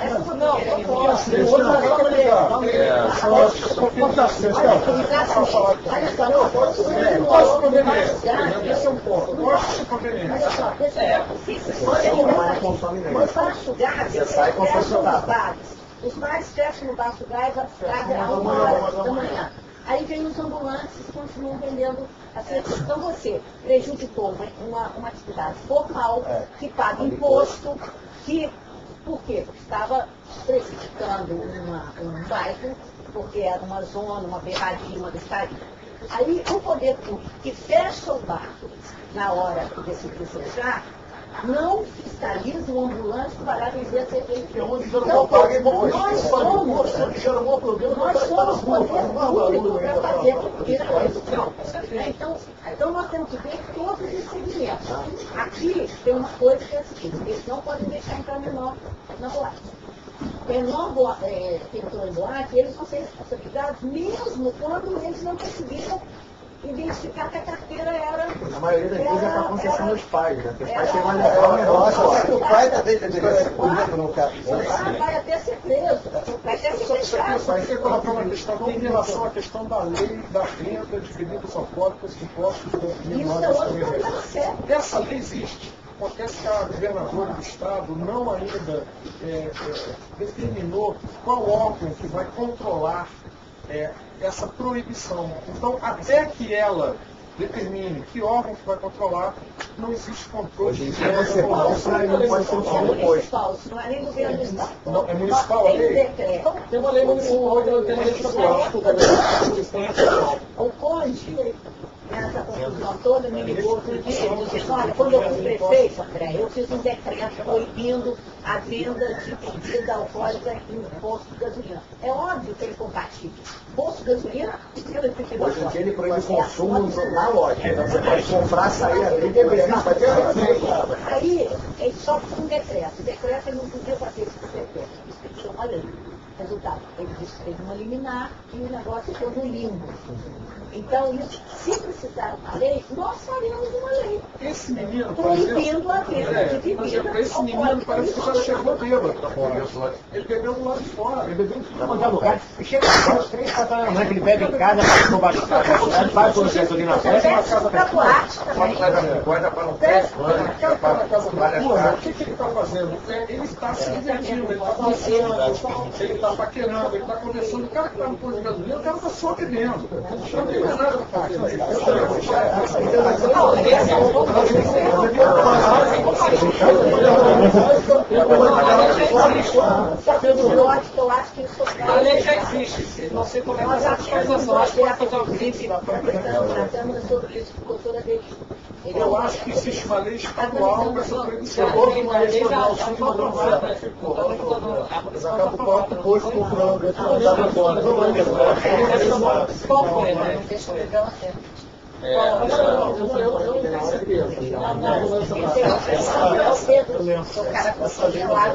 Os pais fecham no Baixo Gás às 1h da manhã. Aí vem os ambulantes e continuam vendendo a cerveja. Então você prejudicou uma atividade formal que paga imposto, por quê? Porque estava prejudicando um bairro, porque era uma zona, uma berraria, uma bestaria. Aí o poder público que fecha o bar na hora que decidiu fechar, não fiscaliza o ambulante para vender cerveja. Então, nós somos poder público para fazer então nós temos que ver todos os segmentos. Aqui tem uma coisa que é a seguinte, eles não podem deixar entrar menor na boate. Menor entrou em boate, eles vão ser responsabilizados mesmo quando eles não conseguiram identificar que a carteira era... A maioria das vezes é para concessão dos pais, né? Porque os pais chegam a levar o Eu negócio. acho que o pai também deveria ser punido no caso. Vai até ser preso, vai até ser fechado. Vai ter que colocar uma questão em relação à questão da lei da venda de bebidas alcoólicas e impostos Isso é outro problema sério. Essa lei existe. Acontece que a governadora do Estado não ainda determinou qual órgão que vai controlar essa proibição. Então, até que ela determine que órgão que vai controlar, não existe controle. Hoje em dia você passa e não pode ser É municipal, isso não é nem governo do Estado. Não, é municipal a Tem um lei? decreto. Tem uma lei municipal e tem uma lei estadual. O Conde, nessa confusão toda, me ligou outro dia e disse, olha, quando eu fui prefeito, André, eu fiz um decreto proibindo a venda de bebida alcoólica em posto de gasolina. É óbvio que ele compartilha. Posto de gasolina, bebida de bebida Hoje em dia ele alcoólica. proíbe o consumo na loja. Então você pode comprar, sair, abrir e beber. Não, vai ter Aí, ele só fez um decreto. O decreto ele não podia fazer esse decreto. Isso que ele chama lei. Resultado, ele disse que fez uma liminar e o negócio ficou no limbo. Então, isso, se precisar uma lei, nós faremos uma lei. Esse menino, por exemplo, Proibindo a venda de bebida esse menino parece que já chegou bêbado pra fora. Ele bebeu do lado de fora. Ele bebeu Não mandar lugar. E chega às 3, 4 horas da manhã que ele bebe em casa, para baixo da cidade, vai por gasolina festa. da boate também. Guarda para um pé, para casa da rua, o que ele está fazendo? Ele está se divertindo, ele está dançando, ele está paquerando, ele está conversando. O cara que está no posto de gasolina, o cara está só bebendo. Não tem mais nada para fazer. Eu acho que isso A lei já existe. Não sei como é que nós essa achamos fiscalização. Acho que vai fazer na Câmara sobre isso, por conta dele. Eu acho que existe uma lei estadual para essa proibição. Houve uma lei estadual sim que mandou Mas acaba o próprio posto comprando, ele não dá pra fora. Qual foi, né? Deixa eu pegar uma certa. Eu não tenho certeza. O cara conseguiu lá.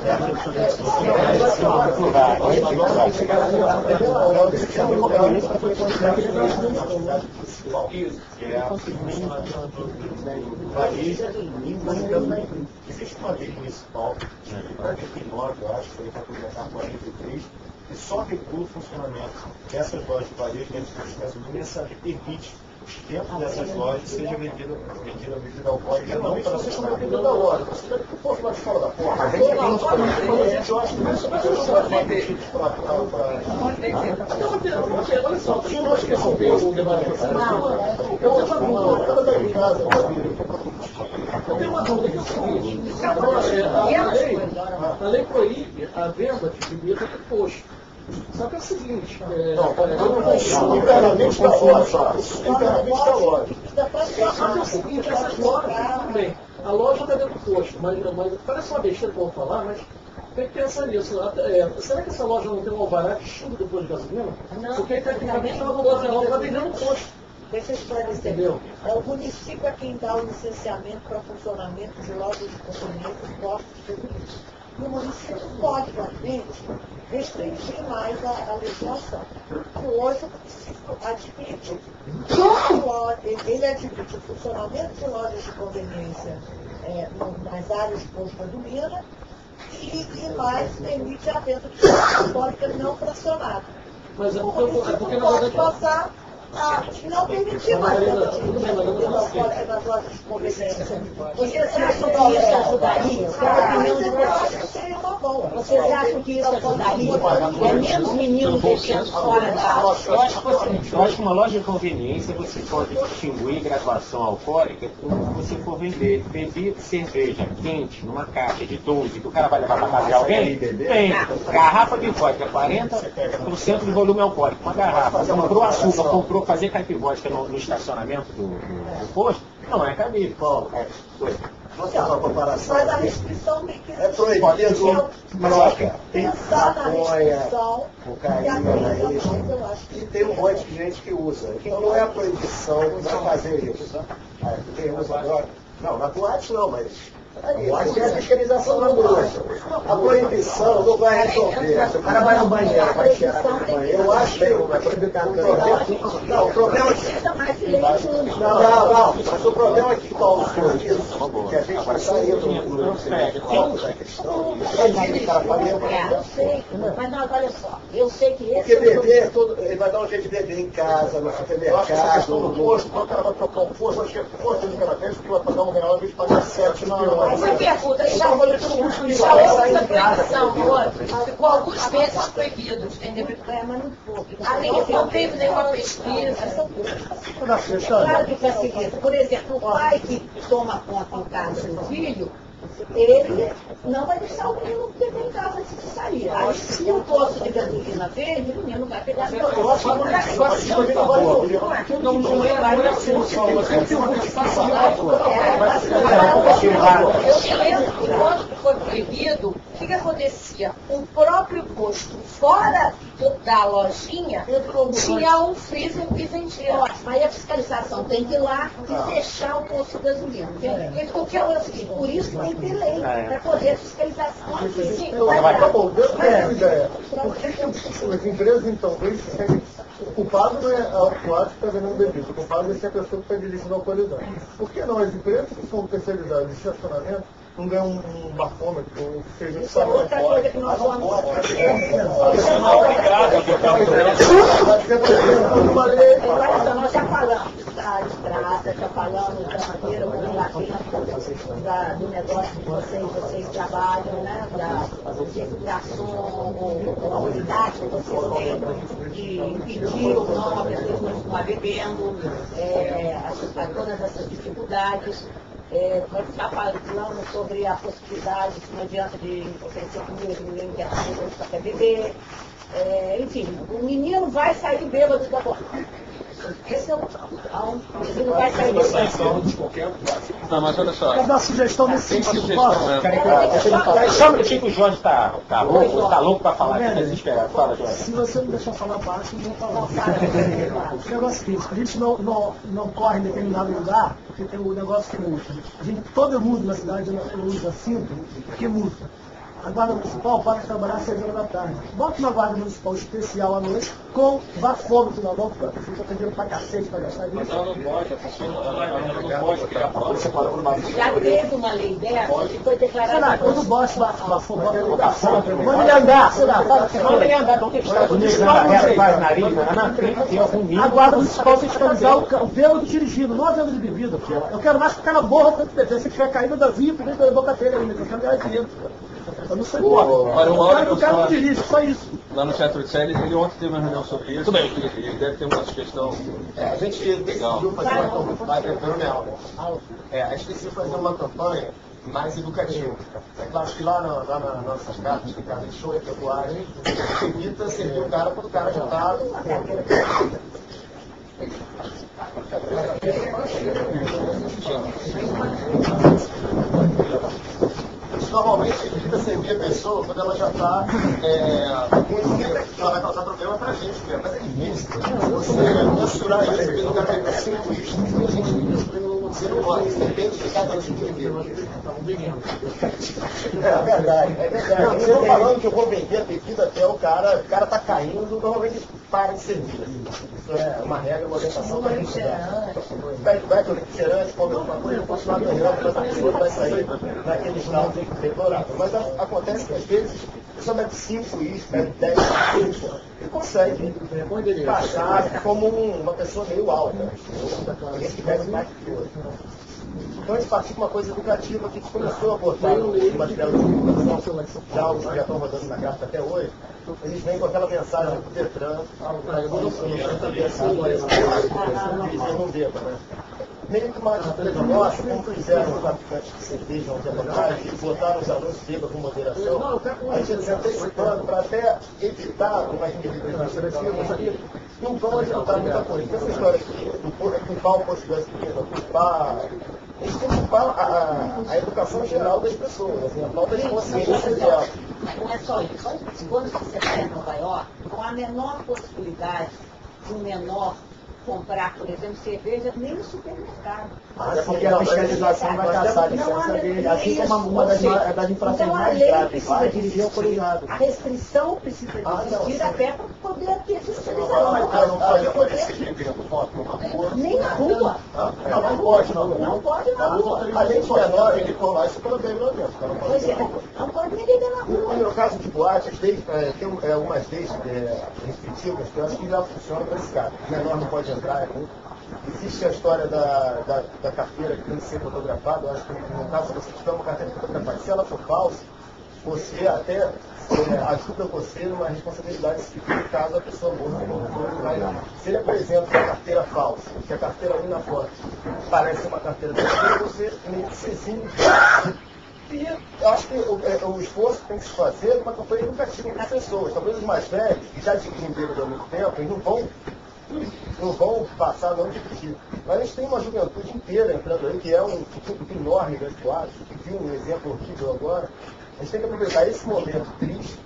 Existe uma lei municipal, de 49, eu acho, que foi para completar 43, que só regula o funcionamento dessas lojas de varejo dentro de gasolina, essa lei permite dentro dessas lojas seja vendida bebida alcoólica, não para vocês estão vendendo da loja, você deve ter posto lá de fora da porta. A gente eu acho que isso vai ser olha só, eu não acho que esse o debate. Eu tenho uma dúvida que é o seguinte, a lei proíbe a venda de bebida de posto. Só que é o seguinte, internamente da loja. Internamente da loja. Só que é o seguinte, essas lojas, tudo bem, a loja está dentro do posto, mas parece uma besteira que eu vou falar, mas tem que pensar nisso. Será que essa loja não tem um alvará que estuda depois de gasolina? Porque tecnicamente ela não está vendendo posto. Deixa eu esclarecer. Entendeu? É o município a quem dá o licenciamento para funcionamento de lojas de consumidores, postos de serviço. E o município pode, realmente, restringir mais a legislação. Hoje, o município admite, ele admite o funcionamento de lojas de conveniência nas áreas de posto de gasolina e mais permite a venda de bebida alcoólica não fracionada. Mas O município pode passar a não permitir mais a venda de bebida alcoólica nas lojas de conveniência. Vocês acham que isso ajudaria? Qual a opinião de vocês? Seria uma boa. Vocês acham que isso ajudaria? É menos meninos deixando fora da aula? Eu acho que uma loja de conveniência você pode distinguir graduação alcoólica quando você for vender cerveja quente numa caixa de 12, que o cara vai levar para casa de alguém. Tem garrafa de vodka, 40% de volume alcoólico. Uma garrafa, comprou açúcar, comprou fazer caipivótica no estacionamento do posto, não é cabível. Vou fazer uma comparação. Mas a restrição tem que É proibido pensar na restrição e a cocaína, legalização, eu acho que e tem um monte de gente que usa. Então não é a proibição de fazer isso. Quem usa agora? Não, na boate não, mas... Eu acho que é a fiscalização na bruxa. A proibição não vai resolver. Se o cara vai no banheiro, vai cheirar no banheiro, Eu acho que vai proibir não, o problema é que... Não, mas o problema é que com isso, que a gente vai sair do Eu sei, mas não, olha só, eu sei que esse porque beber, ele vai dar um jeito de beber em casa, no supermercado, do posto, quando o cara vai trocar um posto, acho que é posto de cada vez, porque vai pagar R$1 ao invés de pagar 7 não. Mas eu pergunto, já houve essa proibição hoje? Ficou alguns meses proibido, entendeu? Não teve nenhuma pesquisa. Claro que para seguir, por exemplo, o pai que toma conta em casa do filho, ele não vai deixar o menino beber em casa antes de sair. Aí, se o posto de gasolina verde, o menino vai pegar no posto. Não é mais a solução. Você tem uma Eu lembro que quando foi proibido, o que acontecia? O próprio posto, fora da lojinha, tinha um freezer que vendia. Mas a fiscalização tem que ir lá e fechar o posto de gasolina. Porque por isso tem que ter lei, para poder fiscalização. Sim, Acabou, deu uma ideia. Por que as empresas, então, eles se sentem... O culpado não é a autuário que está vendendo bebida, o culpado é a pessoa que está dirigindo alcoolizado. Por que não? As empresas que são especializadas em estacionamento não ganham um bafômetro, ou seja, isso é outra coisa que nós vamos nós já falamos da estrada, já falamos da maneira como do negócio de vocês trabalham, né? Da unidade que vocês têm de impedir ou não a pessoa de continuar bebendo, todas essas dificuldades. Nós já falamos sobre a possibilidade que não adianta de oferecer comida que ninguém quer comer, só quer beber. Enfim, o menino vai sair bêbado da boca. Esse é o ele não vai sair bêbado. Não, mas olha só. Quer dar sugestão nesse sentido? Só um minutinho que o Jorge tá louco para falar, tá desesperado. Fala, Jorge. Se você não deixar falar baixo, eu vou falar. O negócio é o seguinte, a gente não corre em determinado lugar, porque tem o negócio que multa. Todo mundo na cidade usa cinto, porque multa. A guarda municipal para de trabalhar às 6 horas da tarde. Bota uma guarda municipal especial à noite com bafômetro na mão, porque você está dinheiro pra cacete para gastar Mas isso. ela não pode, a pessoa não pode criar Já teve uma lei dessa que foi declarada. Quando bota bafômetro, manda ele andar, sei lá, Manda ele andar, não tem que estar bonito, faz nariz, tem algum a mínimo. guarda municipal tem que fiscalizar o bêbado dirigindo, não a venda de bebida, pô. Eu quero mais que o cara morra quando beber. Se tiver caído da VIP, dentro da boca dele ainda, que eu quero ganhar dinheiro. Eu não sei como. Olha, uma hora O cara não dirige, só isso. lá no Teatro de Série, ele ontem teve uma reunião sobre isso. Tudo bem. Ele deve ter uma sugestão. A gente decidiu fazer uma campanha, a gente decidiu fazer uma campanha mais educativa. É claro que lá nas nossas cartas, que casa de show e pecuária, evita servir o cara quando o cara já está... Normalmente evita servir a pessoa quando ela já está ela vai causar problema para a gente mesmo, mas é difícil. Você mensurar isso, porque o cara vai ter 5 iscos, Você não pode, isso depende de cada indivíduo. É verdade, é verdade. Não, você não falando que eu vou vender a bebida até o cara tá caindo, normalmente para de servir. Isso é uma regra, uma orientação para isso. Vai que o refrigerante, come alguma coisa, eu posso lá ganhando, mas a pessoa vai sair naquele estado deplorável. Mas acontece que às vezes a pessoa bebe 5 isso, bebe 10 isso, e consegue passar como uma pessoa meio alta. Alguém que bebe mais que outro. Então a gente partiu de uma coisa educativa que começou a botar no material de divulgação, já os que já estão rodando na carta até hoje, eles vêm com aquela mensagem do Detran, eles não bebam, né? Meio que uma atitude nossa, como fizeram os traficantes de cerveja um tempo atrás, eles botaram os alunos bêbados com moderação, a gente se antecipando para até evitar uma individualização, não vão adiantar muita coisa. Então essa história aqui, culpar o posto de gasolina, culpar... A gente tem que culpar a educação geral das pessoas, assim, a falta de consciência dela. Não é só isso. Quando você vai em Nova York, não há a menor possibilidade de um menor comprar, por exemplo, cerveja nem no supermercado. Até porque a fiscalização vai caçar a licença dele, assim como uma das infrações mais graves, vai dirigir autorizado. A restrição precisa existir até para poder ter fiscalização. Não pode aparecer Nem na rua. Não pode, não. Não pode na rua. A gente menor, ele colar isso pelo bem lá dentro. Pois é, não pode nem beber na No rua. meu caso de boate, tem algumas leis restritivas que eu acho que já funcionam para esse caso. O menor não pode entrar, é muito. Existe a história da carteira que tem que ser fotografada. Eu acho que no caso, se você tiver uma carteira fotografada, se ela for falsa, você até ajuda você numa responsabilidade civil caso a pessoa morra. Se ele apresenta uma carteira falsa, que a carteira ali na foto parece uma carteira verdadeira, você meio que se exime. E eu acho que o esforço que tem que se fazer é uma campanha educativa para as pessoas. Talvez os mais velhos, que já adquiriram bêbado há muito tempo, eles não vão passar não dirigir. Mas a gente tem uma juventude inteira entrando aí, que é um enorme grande quadro, que viu um exemplo horrível agora. A gente tem que aproveitar esse momento triste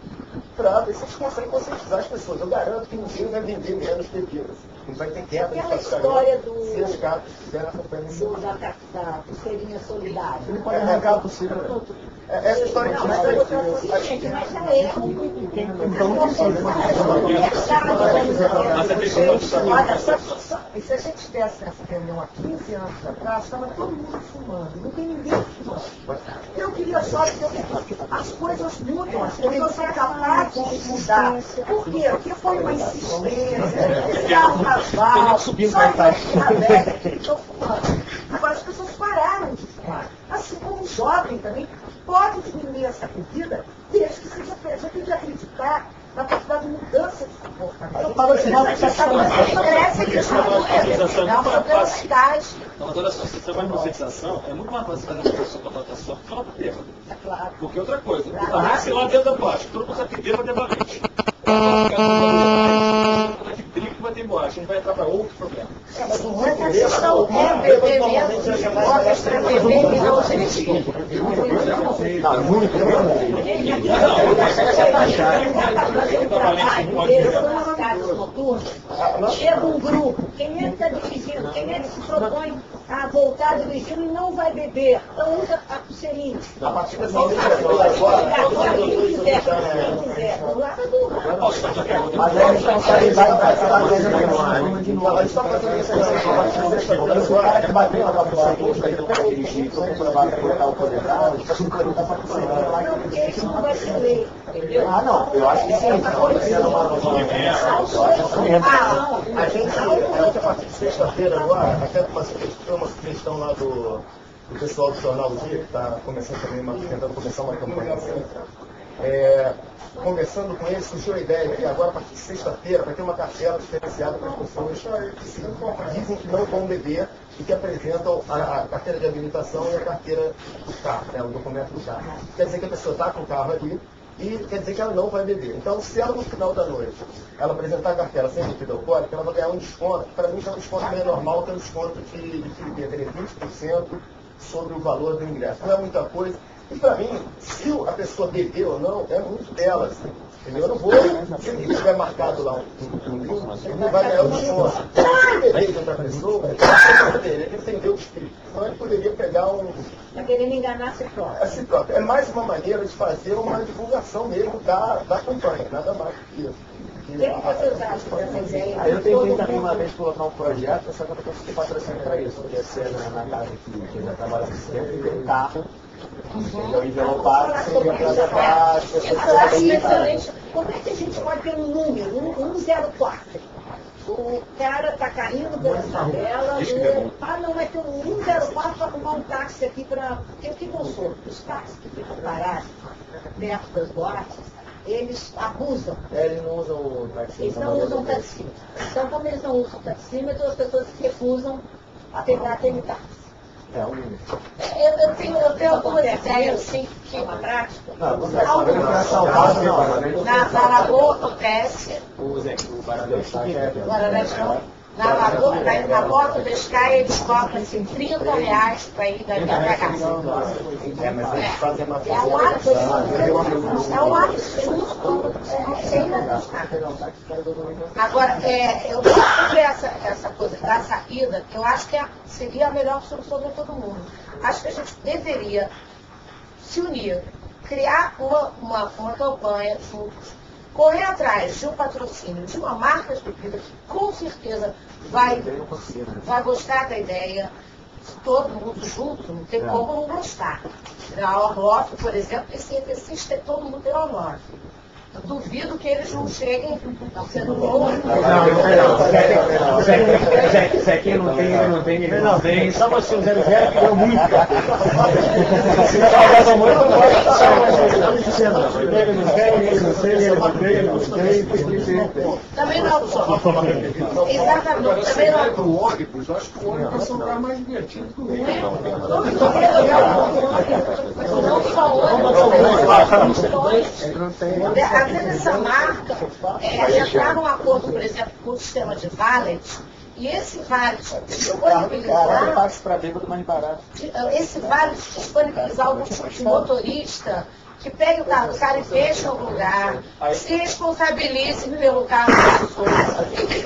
para ver se a gente consegue conscientizar as pessoas. Eu garanto que ninguém vai vender menos bebidas. Não vai ter quebra de Aquela estacionamento história se as cartas fizeram a campanha nesse momento. da pulseirinha solidária. Ele pode arrancar a pulseira. Essa história Não, que mas eu tô assim, gente, mas já é. Olha, e se a gente tivesse essa reunião há 15 anos atrás, estava todo mundo fumando, não tem ninguém fumando. Eu queria só dizer que as coisas mudam, as pessoas são capazes de mudar. Por quê? Porque foi uma insistência, carnaval, só estão fumando. Agora as pessoas pararam de fumar. Assim como o jovem também pode diminuir essa bebida, desde que seja feito. Já tem que acreditar na possibilidade de mudança de comportamento. Eu falo assim, Parece que isso é um problema eficaz. Mas olha só, se você vai em conscientização, é muito mais fácil fazer uma pessoa para tratar só fala pro bêbado. Claro. Porque outra coisa, também se lá dentro da boate, todo mundo sabe que bêbado é valente. Que vai ter boate, a gente vai entrar para outro problema. Mas a questão é beber mesmo, horas para beber e não dirigir. Chega um grupo, quem é que está dirigindo? Quem é que se propõe a voltar dirigindo e não vai beber? Então usa a pulseirinha. a partir dessa agora, Quem quiser, não lava duro. mas a responsabilidade vai ser lá dentro a gente está fazendo isso o cara que bateu na pulseira para dirigir, foi comprovado que botar o poder grave, está tudo que está fazendo lá. Não, porque isso não vai ser lei, entendeu? Ah, não, eu acho que sim, está acontecendo uma a gente, a partir de sexta-feira agora, até uma sugestão lá do pessoal do Jornal do Dia, que está começando também, tentando começar uma campanha assim. Conversando com eles, surgiu a ideia que agora, a partir de sexta-feira, vai ter uma cartela diferenciada para as pessoas que dizem que não vão beber e que apresentam a carteira de habilitação e a carteira do carro, o documento do carro. Quer dizer que a pessoa está com o carro ali e quer dizer que ela não vai beber. Então, se ela no final da noite, ela apresentar a carteira sem bebida alcoólica, ela vai ganhar um desconto, para mim já é um desconto meio normal, que é um desconto de Felipe, 20% sobre o valor do ingresso. Não é muita coisa. E para mim, se a pessoa beber ou não, é muito dela, assim, entendeu? Eu não vou, se estiver marcado lá um Ele vai ganhar o esforço. Ele para a pessoa, ele entendeu o espírito. Então ele poderia pegar Está querendo enganar a si próprio. a si próprio. É mais uma maneira de fazer uma divulgação mesmo da campanha, nada mais do que isso. O que vocês acham dessa ideia? Eu tentei também uma vez colocar um projeto, só que eu não consegui patrocínio para isso. Podia ser na casa que eu já trabalho há muito tempo e tem carro. Entendeu? Envelopado, seria para levar as pessoas Eu acho que excelente. Como é que a gente pode ter um número, 104? O cara está caindo pela tabela, não vai ter um 104 para arrumar um táxi aqui para... Porque o que eu sou? Os táxis que ficam parados perto das boates, eles abusam. Eles não usam o taxímetro. Eles não usam taxímetro. Então, como eles não usam taxímetro, as pessoas se recusam a pegar aquele táxi. Eu tenho algumas ideias assim, que é uma prática. Na Lagoa acontece. O Guarani. Na Lagoa, na porta da Sky, eles cobram assim, R$30 para ir da minha casa. Mas eles fazem uma É um absurdo. Agora, eu sobre essa coisa da saída, eu acho que seria a melhor solução para todo mundo. Acho que a gente deveria se unir, criar uma campanha juntos, correr atrás de um patrocínio de uma marca de bebida que com certeza vai gostar da ideia, todo mundo junto, não tem como não gostar. Na Orloff, por exemplo, esse exercício todo mundo tem Orloff. Eu duvido que eles não cheguem sendo bons. Zequinha não tem, só você o 00 que deu muito. Também não, exatamente, também não. O ônibus, eu acho que o ônibus é um lugar mais divertido que o Não só ônibus, às vezes essa marca entrar num acordo, por exemplo, com o sistema de valet, e esse valet disponibilizar, esse valet disponibilizar algum tipo de motorista que pegue o carro do cara e deixe em algum lugar, se responsabilize pelo carro das pessoas,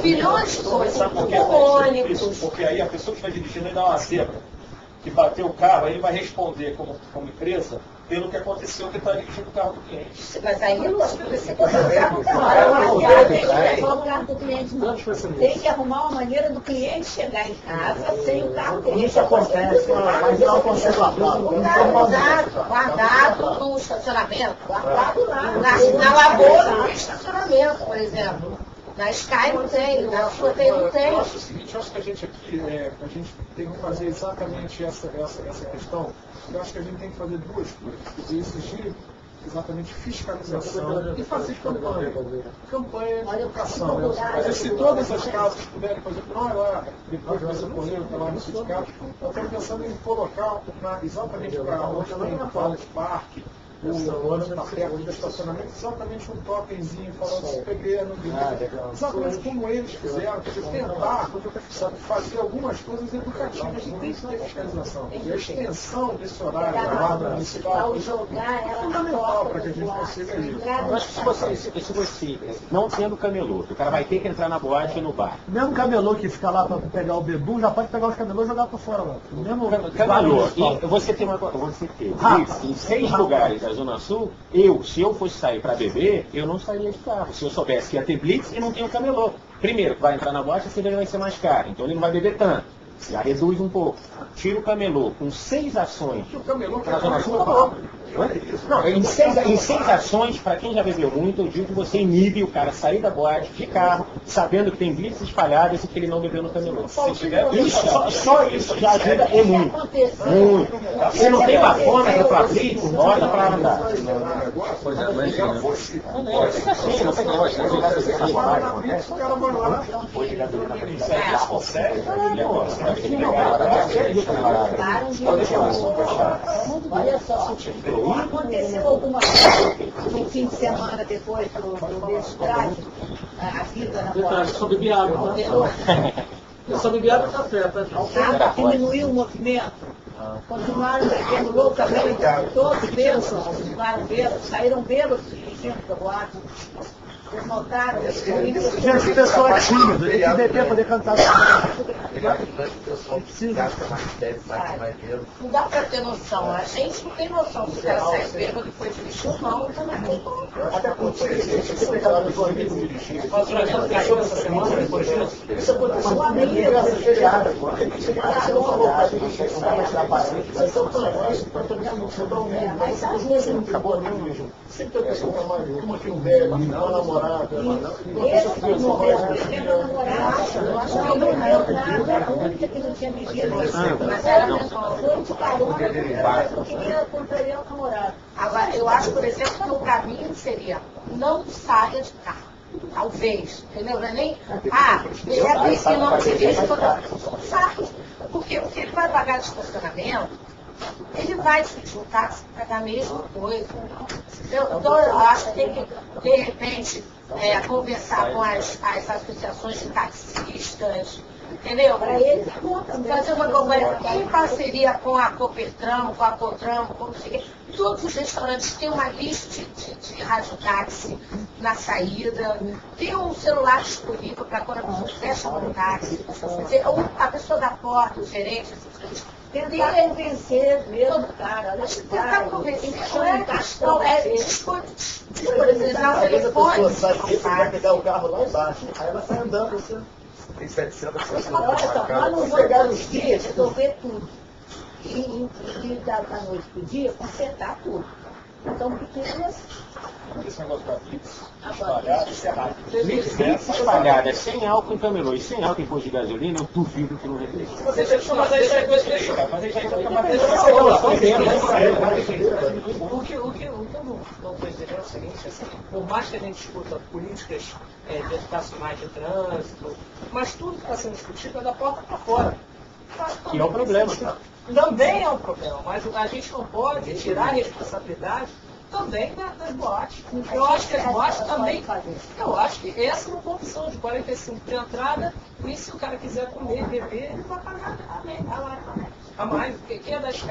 bilhões de coisas, com ônibus. Porque aí a pessoa que está dirigindo ele dá uma zebra, que bateu o carro, aí ele vai responder como empresa pelo que aconteceu que está dirigindo o carro do cliente. Mas aí não pode ser o carro do cliente não. Tem que arrumar uma maneira do cliente chegar em casa sem o carro dele. Isso acontece, mas não acontece lá. O carro guardado no estacionamento, guardado lá. Na Lagoa no estacionamento, por exemplo. Na Sky não tem, na sua tem, não tem. Eu acho o seguinte, eu acho que a gente aqui, a gente tem que fazer exatamente essa questão. Eu acho que a gente tem que fazer duas coisas. Exigir exatamente fiscalização e fazer campanha. Campanha de educação. Mas se todas as casas puderem, por exemplo, nós lá, depois dessa corrida, lá no sindicato, nós estamos pensando em colocar exatamente para onde tem College Park, o ano está perto do estacionamento, exatamente um tokenzinho falando se peguei no exatamente como eles fizeram, tentar fazer algumas coisas educativas e tem que ter fiscalização. E a extensão desse horário da guarda municipal é fundamental para que a gente consiga isso. Eu acho que se você não tendo camelô, o cara vai ter que entrar na boate e no bar. Mesmo camelô que fica lá para pegar o bebu, já pode pegar os camelôs e jogar por fora lá. Mesmo Camelô, e você tem em 6 lugares da Zona Sul, se eu fosse sair para beber, eu não sairia de carro. Se eu soubesse que ia ter blitz e não tem o camelô. Primeiro, vai entrar na boate, a cerveja vai ser mais cara, então ele não vai beber tanto. Já reduz um pouco. Tira o camelô com 6 ações. O camelô Na Zona Sul, acabou. Não, em 6 ações, para quem já bebeu muito, eu digo que você inibe o cara sair da boate de carro, sabendo que tem blitz espalhados e que ele não bebeu no camelô. Isso, só isso já ajuda e muito. Muito. Se não tem bafômetro para blitz, bota para andar. Fica assim, não tem Olha só, aconteceu alguma coisa no fim de semana depois do mestrado, a vida na boate? Só bebi água, tá? Eu só bebi água e café, tá? Nada diminuiu o movimento. Continuaram bebendo loucamente, todos bêbados, continuaram bêbados, saíram bêbados dentro da boate. Vocês notaram? Gente, pessoa é tímida, tem que beber poder cantar. Não dá pra ter noção. A gente não tem noção se o cara sai bêbado depois de lixo ou não. Também não tem como. Até porque você tem cada pessoa que tem dirigir. Mas o Brasil caiu essa semana depois disso. Isso aconteceu uma criança feriada, pô. Mas às vezes não acabou mesmo. Sempre tem pessoa que uma que não bebe, uma namorada, uma pessoa que Eu acho que eu não era a única que não tinha bebido. Mas era foi de carona, eu queria contrariar o namorado. Agora, eu acho, por exemplo, que o caminho seria não saia de carro. Talvez, entendeu? Não é nem, bebe e não dirige, sai. Porque ele vai pagar de estacionamento, ele vai se juntar para pagar a mesma coisa. Então, eu acho que tem que, de repente, conversar com as associações de taxistas, entendeu? Para eles, conta Fazer uma conversa em parceria com a Copertram, com a Cotram, com todos os restaurantes têm uma lista de radiotáxi na saída, tem um celular disponível para quando a pessoa fecha no táxi. Quer dizer, a pessoa da porta, o gerente, tentar convencer mesmo o cara. tentar convencer, não é questão, disponibilizar o Às vezes a pessoa telefone. sai porque vai pegar o carro lá embaixo. Aí ela sai andando, você tem 700 pessoas Olha só, nós não vamos nos dias resolver tudo. E da noite para o dia, consertar tudo. Então, pequenas. Esse negócio da Blitz Agora, espalhada, isso é rápido. Blitz espalhada, sem álcool em Camelô e sem álcool em posto de gasolina, eu duvido que não reflete. Mas aí já é coisa que cara. Mas aí já é coisa O que eu não estou entendendo é o seguinte, assim, por mais que a gente discuta políticas educacionais de trânsito, mas tudo que está sendo discutido é da porta para fora. Que é o problema. Também é um problema, mas a gente não pode tirar a responsabilidade também das boates. Eu acho que as boates também fazem. Eu acho que essa é uma condição de 45 de entrada, e se o cara quiser comer, beber, ele vai pagar a mais. Quem é da Sky?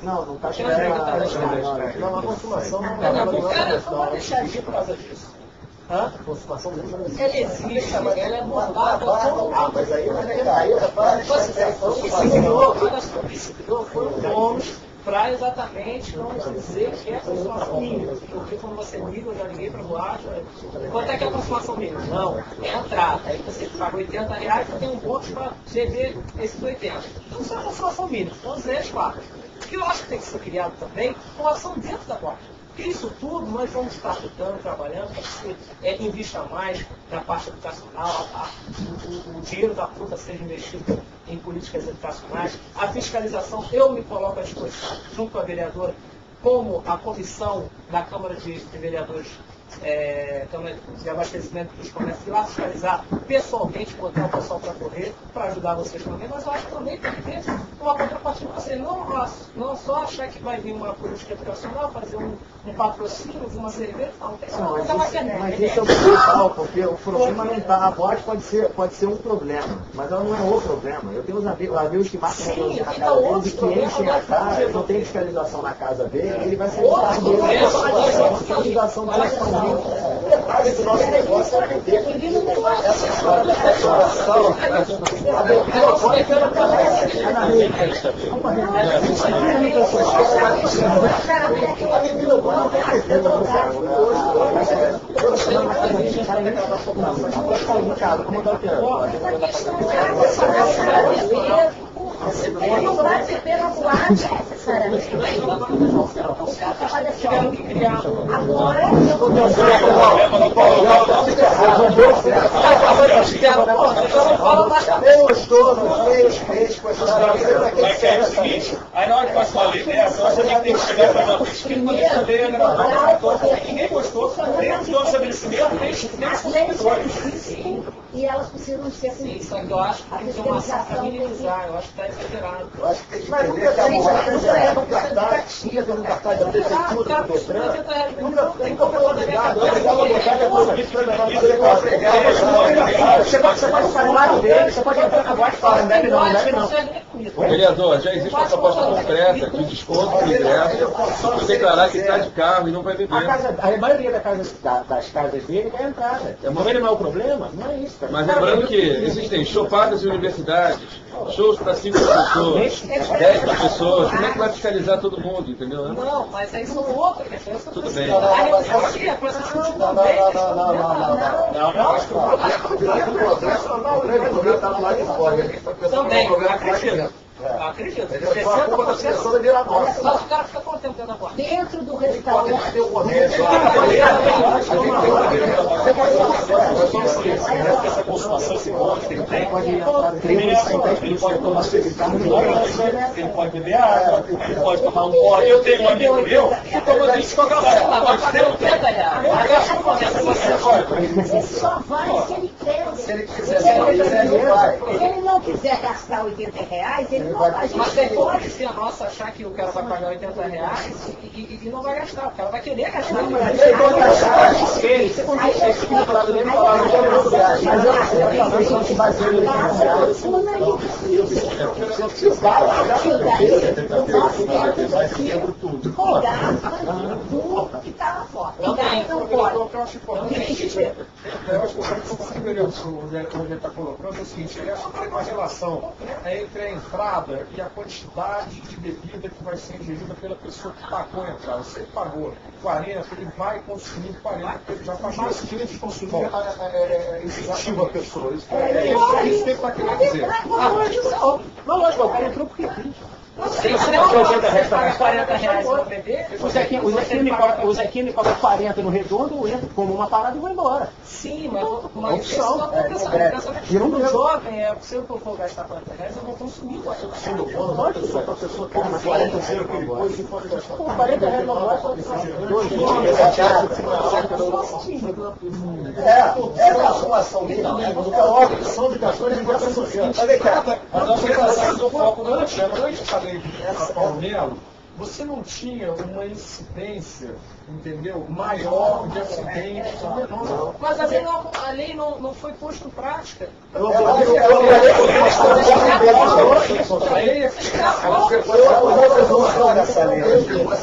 Não está Quem é da Não, a consumação não O cara não vai deixar de ir por causa disso. A consumação não Ele existe, ele é bombado. mas aí Esse criou foram donos para exatamente, vamos dizer, que é a consumação mínima. Porque quando você liga, eu já liguei para boate, quanto é que é a consumação mínima? Não, é a entrada. Aí você paga R$80 e tem um bônus para beber esses 80. Então isso é a consumação mínima, então 4. O que eu acho que tem que ser criado também, uma ação dentro da boate. Isso tudo nós vamos estar lutando, trabalhando para que se invista mais na parte educacional, o dinheiro da fruta seja investido em políticas educacionais. A fiscalização, eu me coloco à disposição, junto com a vereadora, como a comissão da Câmara de Vereadores, Câmara de Abastecimento dos Comércios, ir lá fiscalizar pessoalmente, botar o pessoal para correr, para ajudar vocês também, mas eu acho que também tem que ter uma contrapartida. Você não só achar que vai vir uma política educacional, fazer um patrocínio, uma cerveja, não, tem que ser uma coisa mais genérica. Mas isso é o principal, porque o problema não está. A boate pode ser um problema, mas ela não é o problema. Eu tenho uns amigos que marcam Sim, na então, casa deles e que enchem a casa, não tem fiscalização na casa dele, ele vai ser fiscalização da gestão. Esse nosso negócio é vender. Essa história da restauração, Ele não vai beber na boate necessariamente. Agora, eu estou nos meios frescos, É o seguinte, aí na hora que nós falamos dessa, você tem que chegar para uma pesquisa para saber a gravação. Ninguém gostou, dentro do estabelecimento tem escritórios. e elas precisam ser Sim, só que eu acho que tem que ter uma ação para minimizar, eu acho que está exagerado. Eu acho que tem que entender que a boate é um cartaz, fica no cartaz da prefeitura, do Detran, nunca tem como obrigado, você pode ficar do lado dele, você pode entrar na boate e falar, não deve não, não deve não. Vereador, já existe uma proposta concreta de desconto do ingresso, se declarar que está de carro e não vai beber. A maioria das casas dele é a entrada. Como ele não é o problema, não é isso. Cara. Mas lembrando que existem chopadas e universidades, shows para 5 pessoas, 10 pessoas, como é que vai fiscalizar todo mundo, entendeu? Não, mas aí são outras. Tudo bem. Não, também. Acredito. Ele foi a culpa da seleção da vira nossa. Mas o cara fica quanto tempo dentro da porta? Dentro do restaurante. Essa consumação, esse monte que ele tem, ele pode tomar ele pode beber água, ele pode tomar um pó. Eu tenho um amigo meu que toma isso com a galera. Pode ter Você só vai se ele quer. Se ele quiser, ele vai. Se ele não quiser gastar R$80, ele não vai. Mas depois, se a nossa achar que o cara vai pagar R$80 e não vai gastar, o cara vai querer gastar. Eu acho que o ele está colocando é o seguinte, ele acha que tem uma relação entre a entrada e a quantidade de bebida que vai ser ingerida pela pessoa que pagou a entrada. Se ele pagou 40, ele vai consumir 40, porque ele já pagou. Mas que de consumir incentiva a pessoa. Isso que ele está querendo dizer. Não, lógico, o cara entrou porque quis. Se você paga R$40 para beber, O Zequinha me paga 40 no redondo, eu entro como uma parada e vou embora. sim, mas isso não acontece. O jovem é, se eu for gastar R$40, eu vou consumir R$40. Pode ser para a pessoa que mais 40 depois e pode gastar. Pô, R$40 não vai só é a consumação mínima. É óbvio, são de gastões de graça social. Mas vem cá. Mas nós pensamos no foco do Alexandre. Quando a gente falei de Palmelo, você não tinha uma incidência, entendeu, maior de acidentes. Mas a lei não foi posta em prática. Eu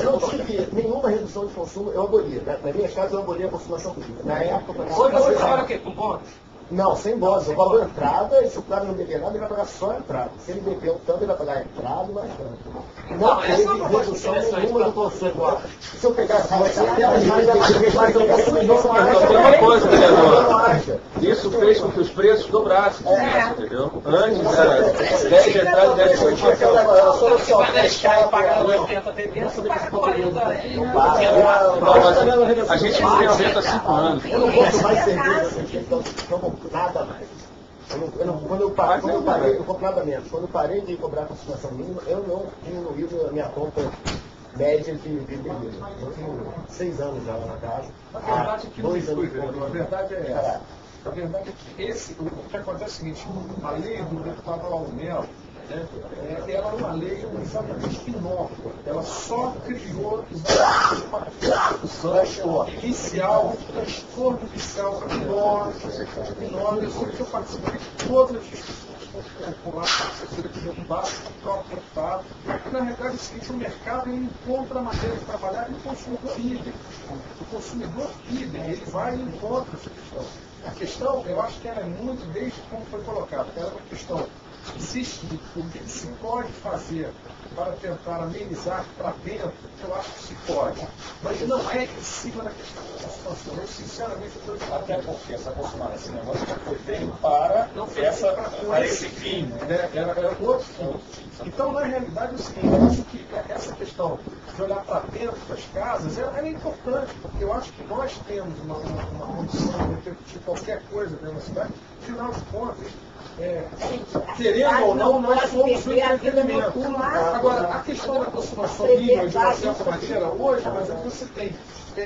não tive nenhuma redução de consumo, eu abolia. Na minha casa eu abolia a consumação pública. Na época, Hoje você trabalha o quê? Com bônus? não, sem bônus. Eu pago a entrada e se o cara não beber nada, ele vai pagar só a entrada. Se ele beber tanto, ele vai pagar a entrada e mais tanto. Não teve redução nenhuma do consumo. Se eu pegasse até as mais Tem uma coisa, vereador. Isso fez com que os preços dobrassem, entendeu? Antes era 10 de entrada e 10 de Você vai deixar pagar 80 bebês, você paga 40. A gente não tem aumento há 5 anos. Eu não compro mais cerveja, então não compro nada mais. Quando eu parei, eu compro nada menos. Quando eu parei de cobrar a consumação mínima, eu não diminuí a minha conta média de bebida. Eu tenho 6 anos já lá na casa. A verdade é que não foi, vereador. A verdade é essa. A verdade é que o que acontece é o seguinte, a lei do deputado Almelo, ela é uma lei exatamente inócua. Ela só criou exatamente uma transtorno inicial enorme. Eu participei de todas as discussões populares que derrubaram o próprio deputado. Na realidade, é o seguinte, o mercado ele encontra a maneira de trabalhar e o consumidor idem. O consumidor idem, ele vai e encontra essa questão. A questão, eu acho que ela é muito, desde como foi colocado, ela é uma questão existe o que se pode fazer para tentar amenizar para dentro, eu acho que se pode. Mas não é em cima da questão da situação. Eu, sinceramente, estou até porque essa consumação, esse negócio já foi feito para esse fim, né? Era outro fim. Então, na realidade, é o seguinte, eu acho que essa questão de olhar para dentro das casas é importante, porque eu acho que nós temos uma condição de repercutir qualquer coisa dentro da cidade, afinal de contas, querendo ou não, nós somos o entretenimento. Agora, a questão da consumação mínima, de uma certa maneira, hoje, mas é que você tem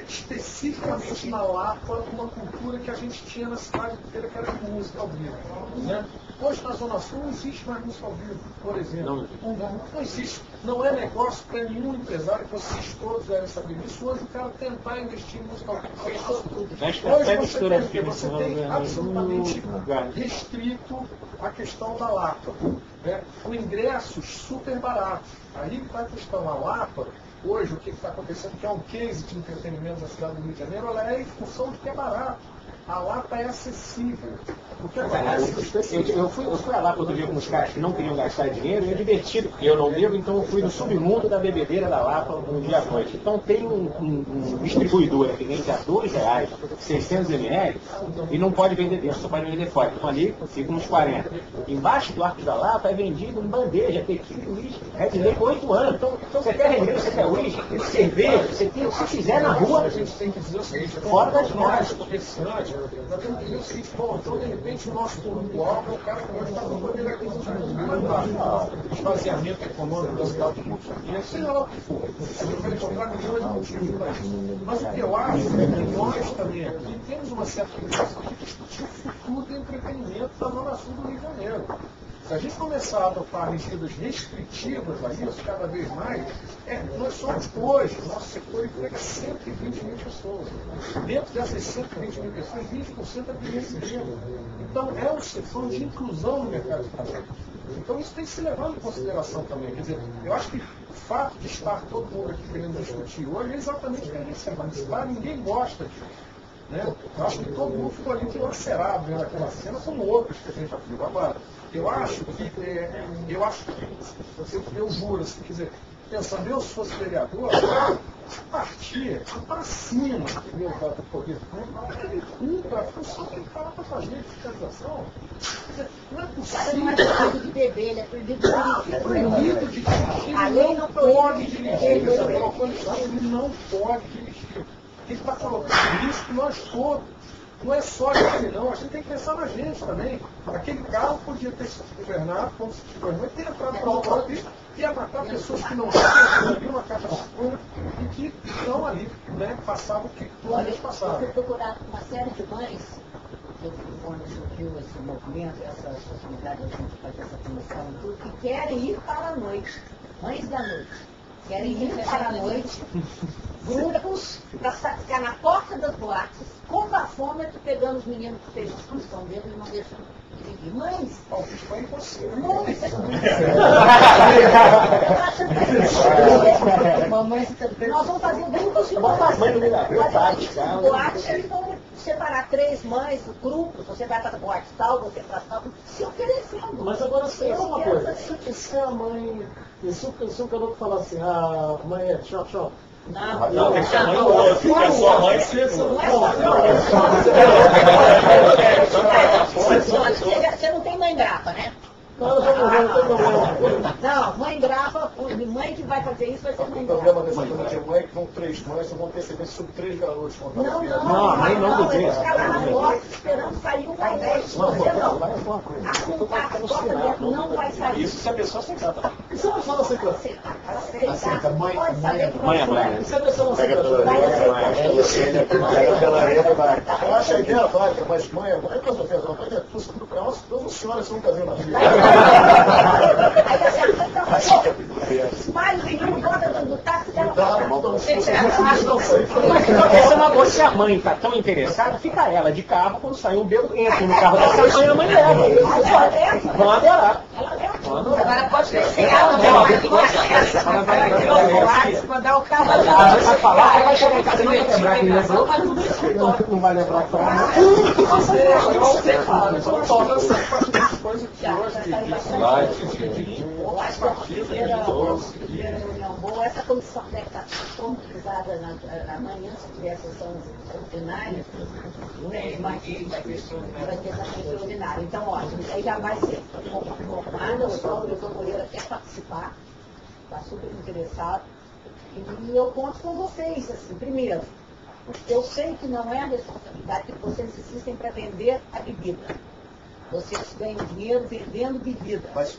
especificamente na Lapa uma cultura que a gente tinha na cidade inteira, que era de música ao vivo. Né? Hoje na Zona Sul não existe mais música ao vivo, por exemplo. Não existe. Não é negócio para nenhum empresário, que vocês todos devem saber disso. Hoje o cara tentar investir em música ao vivo. Hoje você tem absolutamente restrito a questão da Lapa. Né? Com ingressos super baratos. Aí que está a questão. A Lapa, hoje, o que está acontecendo, que é um case de entretenimento na cidade do Rio de Janeiro, ela é em função de que é barato. A Lapa é acessível. O que acontece? Eu fui a Lapa outro dia com os caras que não queriam gastar dinheiro, e é divertido, porque eu não bebo, então eu fui no submundo da bebedeira da Lapa um dia à noite. Então tem um distribuidor que vende a R$2, 600 ml, e não pode vender dentro, só pode vender fora. Então ali fica uns 40. Embaixo do Arco da Lapa é vendido em bandeja, tequila e uísque. Red Label por 8 anos. Então você quer Red Label, você quer uísque, cerveja, você tem o que quiser na rua, a gente tem que dizer o seguinte, fora das mãos. Nós temos que ver o seguinte, bom, então de repente o nosso público-alvo é o cara que hoje está no ele vai ter um esvaziamento econômico da cidade do Rio de Janeiro, seja lá o que for. A gente vai encontrar milhões de motivos para isso. Mas o que eu acho é que nós também aqui temos uma certa obrigação de discutir o futuro do entretenimento da Zona Sul do Rio de Janeiro. Se a gente começar a adotar medidas restritivas a isso cada vez mais, nós somos hoje, o nosso setor emprega 120 mil pessoas. Dentro dessas 120 mil pessoas, 20% é desemprego. Então é um setor de inclusão no mercado de trabalho. Então isso tem que ser levado em consideração também. Quer dizer, eu acho que o fato de estar todo mundo aqui querendo discutir hoje é exatamente o que a gente se vai. Ninguém gosta disso. Né? Eu acho que todo mundo ficou ali dilacerado vendo aquela cena, como outros que a gente já viu. Agora, eu juro, se quiser, pensando, eu se fosse vereador, partia para cima do meu voto poder público, ele cumpra a função que ele estava para fazer de fiscalização. Quer dizer, não é possível. Não é proibido de beber, ele é proibido de dirigir. É proibido de dirigir, A lei não pode proíbe dirigir, ele não pode dirigir. Ele está colocando risco nós todos. Não é só ele não, a gente tem que pensar na gente também. Aquele carro podia ter se governado, como se governou, e ter entrado para o próprio e atacar pessoas que não tinham uma caixa segura e que estão ali, né, passavam o que todos passavam. Eu fui procurar uma série de mães, quando surgiu esse movimento, essa possibilidade de a gente fazer essa comissão e tudo, que querem ir para a noite, mães da noite. Querem ir para a noite, grupos, para ficar na porta das boates, com bafômetro, pegando os meninos que fez expulsão dele e não deixando dirigir. Mães, Foi impossível. nós vamos fazer grupos de boate, eles vão separar 3 mães, grupo, você vai para a boate tal, você para tal, se oferecendo. Mas agora, sei uma coisa, se a mãe, se o garoto falar assim, mãe, tchau. Não, tem que ser a mãe ou outra, porque a sua mãe Você não tem mãe grapa, né? Não, mãe grapa, mãe que vai fazer isso vai ser mãe O problema grapa. dessa coisa de mãe que vão 3 mães, só vão perceber sobre 3 garotos. Não, mãe não do eles ficaram lá na porta esperando sair um convite. Você não. A contato não vai sair. Isso se a pessoa aceitar, tá? E se a pessoa não aceitar? Aceita, mãe é mãe. E se a pessoa não aceitar? Eu acho a ideia válida, mas mãe, é que eu estou pensando, todas senhoras nunca viu na vida. Mas o menino bota dentro do táxi dela. Se a mãe está tão interessada, fica ela de carro, quando sair um bêbado, entra no carro da sua mãe e a mãe leva. Vão adorar. Agora pode descer ela, mandar o carro Vai falar, vai chegar em casa e vai lembrar que lembrou. Não vai lembrar que Eu acho que a primeira reunião boa, essa comissão deve estar concretizada amanhã, se tiver sessão ordinária, vai ter sessão extraordinária. Então, ótimo, isso aí já vai ser convocado, o doutor Moreira quer participar, está super interessado, e eu conto com vocês, assim, primeiro, eu sei que não é a responsabilidade que vocês insistem para vender a bebida. Vocês ganham dinheiro vendendo bebida. Mas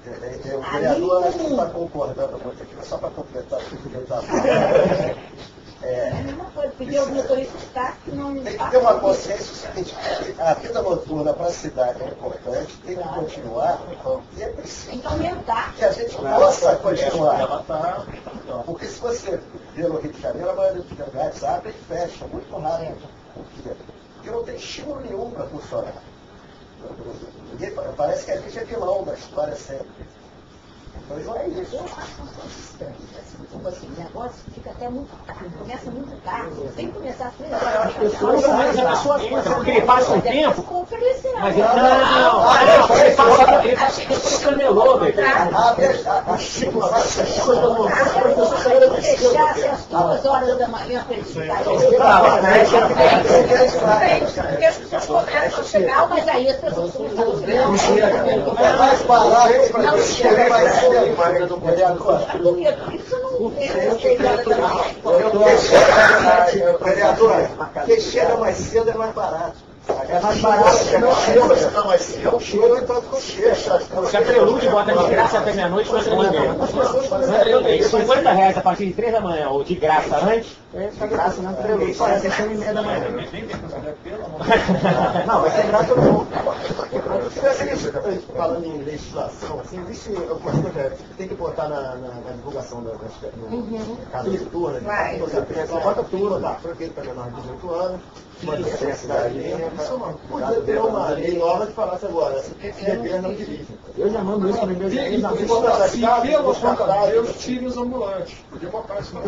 o vereador acho que está concordando muito aqui, só para completar. É a mesma coisa. pedir ao motorista de táxi que não Tem que ter uma consciência seguinte, a vida noturna para a cidade é importante, tem que continuar, e é preciso tem que aumentar. que a gente possa continuar. Ela tá. Porque se você vê no Rio de Janeiro, a maioria dos lugares abre e fecha muito rápido. Por quê? Porque não tem estímulo nenhum para funcionar. Parece que a gente é vilão da história sempre. Mas não é isso. Eu acho inconsistente. Tipo assim, o negócio fica até muito tarde, começa muito tarde, tem que começar às 3 horas. As pessoas porque ele passa o tempo. Mas ele ele passa o tempo no camelô, bebê. Deixar às 2 horas da manhã para eles Porque as pessoas começam a chegar, mas aí as pessoas começam a É mais barato para gente chegar mais cedo. isso não Vereadora, quem chega mais cedo é mais barato. É mais barato. Não chega, você tá mais cedo. Não chega, então ficou cheio. Se a Prelude bota de graça até meia-noite, não entra ninguém. Não entra ninguém. R$50 a partir de 3 da manhã, ou de graça antes, é de graça na Prelude. Parece que é 1h30 da manhã. Não, vai ser graça não. Falando em legislação, assim, existe algumas coisas que tem que botar na divulgação da casa de turno. Vai. Bota turno, tá? Prefeito para menor de 18 anos, manter a cidade limpa. Podia ter uma lei nova que falasse agora, se beber não dirige. Eu já mando isso para meus amigos. Se pelo contrário, eu tire os ambulantes. Podia botar isso na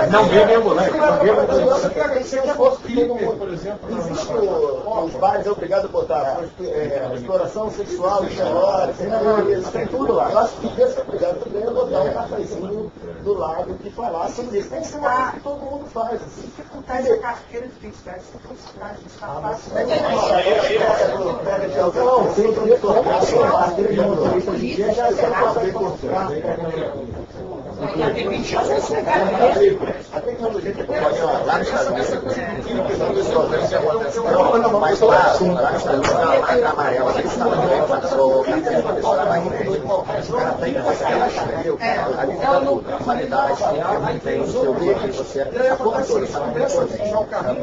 Não bebe ambulante, não bebe ambulante. Você quer botar Clipper, por exemplo, Existe os bares é obrigado a botar exploração sexual, xeróide, tem tudo lá. Eu acho que devia ser obrigado também a botar um cafezinho do lado que falasse sobre isso. Tem que ser uma coisa que todo mundo faz. Assim. dificuldade da carteira de identidade, simplicidade, está fácil. A tecnologia que pode Lá nos Estados Unidos, mas lá nos Estados Unidos, a marca amarela que está no passou, o cara tem a literatura, a qualidade, não tem o seu que você a formação, sabe?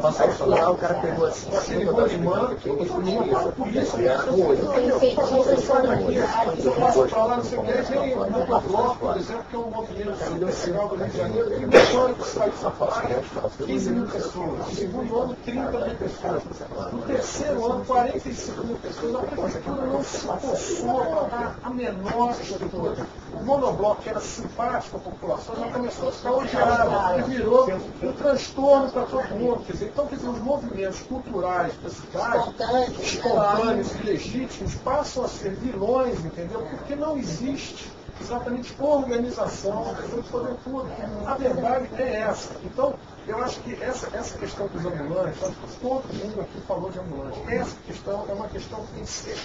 Passar isso lá, o cara pegou assim, por exemplo, que é um movimento social do Rio de Janeiro, tem um que sai dessa faixa, 15 mil pessoas. No segundo ano, 30 mil pessoas. No terceiro ano, 45 mil pessoas. A prefeitura não se esforçou para dar a menor estrutura. O monobloco, que era simpático à população, já começou a ficar odiado. E virou um transtorno para todo mundo. Quer dizer, então, os movimentos culturais da cidade, espontâneos e legítimos, passam a ser vilões, entendeu? Porque não existe exatamente organização do poder público. A verdade é essa. Então, eu acho que essa questão dos ambulantes, acho que todo mundo aqui falou de ambulante. Essa questão é uma questão que tem que ser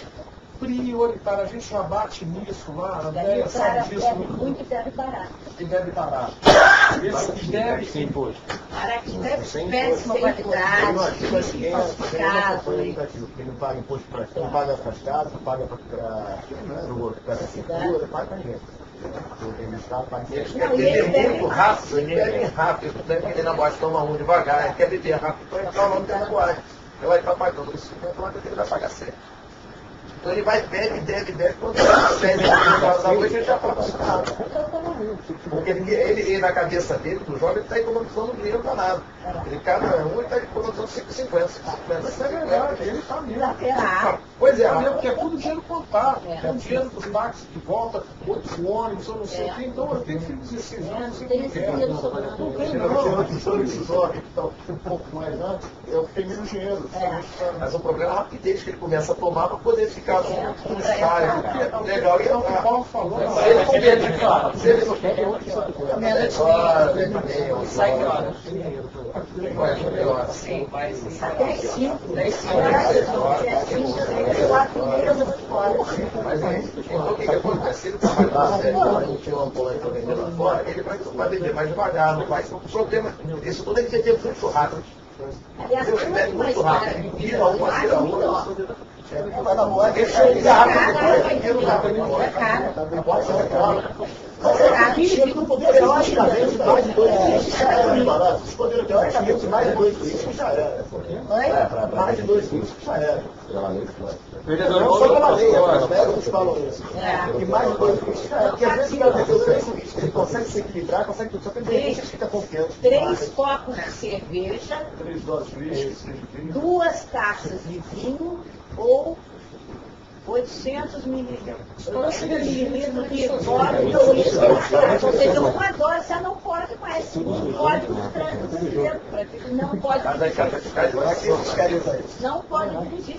prioritária. A gente já bate nisso lá, a Andréia sabe disso. Muito e bebe barato. E deve parar. Esse deve Sem imposto. Péssima qualidade, falsificado. Porque não paga imposto para não paga para as casas, não paga para a prefeitura, paga para ninguém. Beber muito rápido, ele bebe rápido, deve querer na boate tomar um devagar, ele quer beber rápido para entrar lá no tempo da boate. Ele vai estar pagando isso, ele vai pagar certo. Então ele vai, bebe, quando ele já paga. Porque ele, na cabeça dele, do jovem, ele está economizando dinheiro danado. Ele, cada um está economizando 5,50. Mas é verdade, ele está mesmo. Pois é, Porque é tudo dinheiro contado. É o dinheiro dos táxis que volta, outros ônibus, ou não sei o quê. Então eu tenho filho de 16 anos, não Tem esse dinheiro sobrando. Não tem, Os jovens que estão um pouco mais antes, eu tenho menos dinheiro. mas o problema é a rapidez que ele começa a tomar para poder ficar com estágio legal e Então, o Paulo falou, se ele for medo, se ele não quer, é outra coisa. Sai que horas? Até 5, 10 Mas então o que acontece? Se ele trabalhar sério, não tinha uma ambulante para vender lá fora, ele vai vender mais devagar, não vai. O problema, isso tudo tem que ser muito rápido. Aliás, Se eu estiver muito rápido, vira uma, vira outra. Vai na boate, É caro. Chega no poder teoricamente mais de 2 ministros já era. Se poder teoricamente mais de 2 ministros já era. Mais de 2 ministros já era. Vereador, Não só pela lei, outra os médicos falam isso. E mais de 2 ministros já era. Porque às vezes ele consegue se equilibrar, consegue tudo. Só que ele fica confiante. 3 copos de cerveja, 3 doses de uísque, 2 taças de vinho ou 800 mililitros. 800 mililitros de óleo de uísque. Ou seja, uma dose, você não pode conhecer o código de trânsito brasileiro. Não pode. Não pode pedir.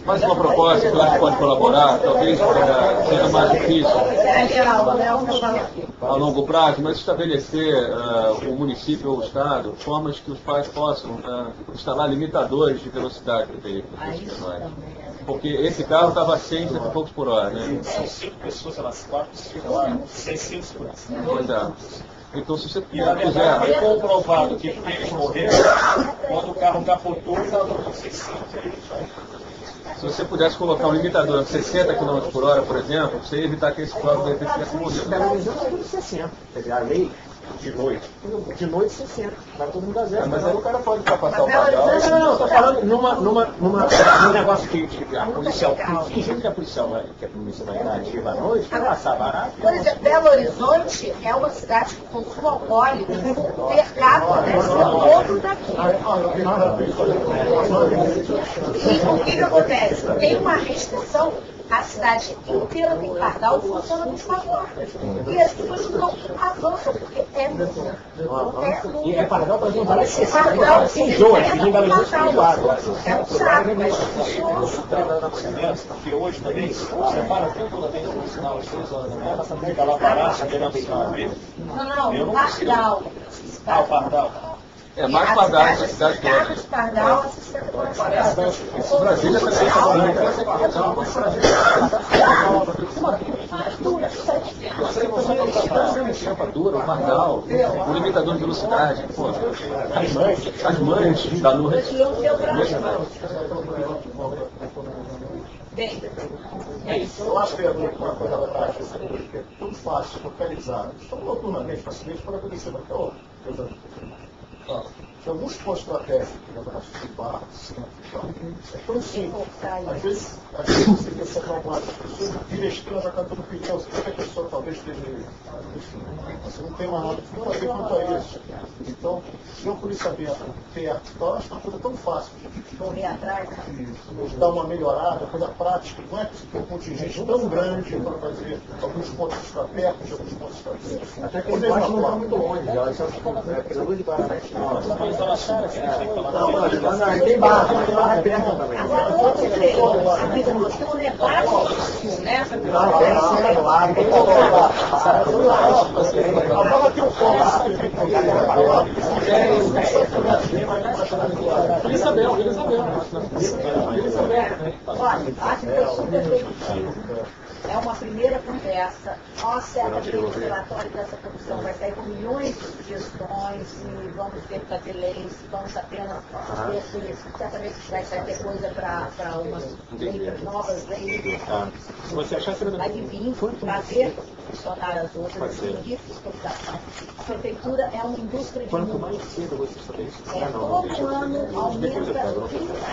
Mais uma proposta que eu acho que pode colaborar, talvez seja mais difícil a longo prazo, mas estabelecer o município ou o Estado formas que os pais possam instalar limitadores de velocidade do veículo. Porque esse carro estava a 100 e poucos por hora, né? São 5 pessoas, elas 4, chegam lá 600 por hora. Exato. Então, se você E na verdade puser... foi comprovado que eles morreram quando o carro capotou e estava com 600. Se você pudesse colocar um limitador de 60 km por hora, por exemplo, você ia evitar que esse carro de repente tivesse morrido. Belo Horizonte é tudo 60. Quer dizer, a lei de noite. De noite 60. Vai todo mundo a zero. Mas aí o cara pode ultrapassar o Belo padrão. Horizonte- Não, estou falando num negócio que a policial, fingindo que a policial vai dar ativa à noite, vai passar barato. Por exemplo, Belo Horizonte é uma cidade que cosmopolita, per capita deve ser o dobro daqui. E o que acontece? Tem uma restrição, a cidade inteira tem pardal e funciona com uma porta. E as pessoas não avançam, porque E é pardal, por exemplo, parece ser pardal, tem dois, em Belo Horizonte tem quatro. é um saco, mas funciona. Porque hoje também, você para tudo toda vez no sinal às 3 horas da manhã, passa muito lá parar, sabendo o sinal verde. Não, pardal. Ah, o pardal. É mais pardal essa cidade toda. Carros pardal, a 60 km. Isso Brasília também está falando. O pardal, o limitador de velocidade, pô, as mães da luz. Bem, Eu acho que é uma coisa prática, que é tão fácil, localizar. Só noturnamente, facilmente, pode acontecer qualquer outra coisa. Tem alguns pontos estratégicos, de barra, centro e tal. É tão simples. Às vezes você quer ser calmado, as pessoas viram a estrela, já cantando pneu, você vê que a pessoa talvez esteja. Enfim, você não tem mais nada que fazer quanto a isso. Então, se um policiamento perto, então, acho uma coisa tão fácil. correr atrás. Dar uma melhorada, coisa prática, não é que tem um contingente tão grande para fazer alguns pontos para perto de alguns pontos para perto. Até que eles não está muito longe, já são pela luz de Guaraná. Não, mas tem barra é perto também. Agora, outro trecho, a vida no seu debate, né? Agora tem um ponto. Elizabel. Olha, acho que foi super produtivo. É uma primeira conversa. Nós certamente o relatório dessa comissão vai sair com milhões de sugestões e vamos ter que fazer leis, vamos apenas ter, certamente vai sair coisa para umas novas leis. Se você achar que Vai vir trazer funcionar as outras, fiscalização. A prefeitura é uma indústria de quanto números. mais cedo você saber isso, Todo ano aumenta,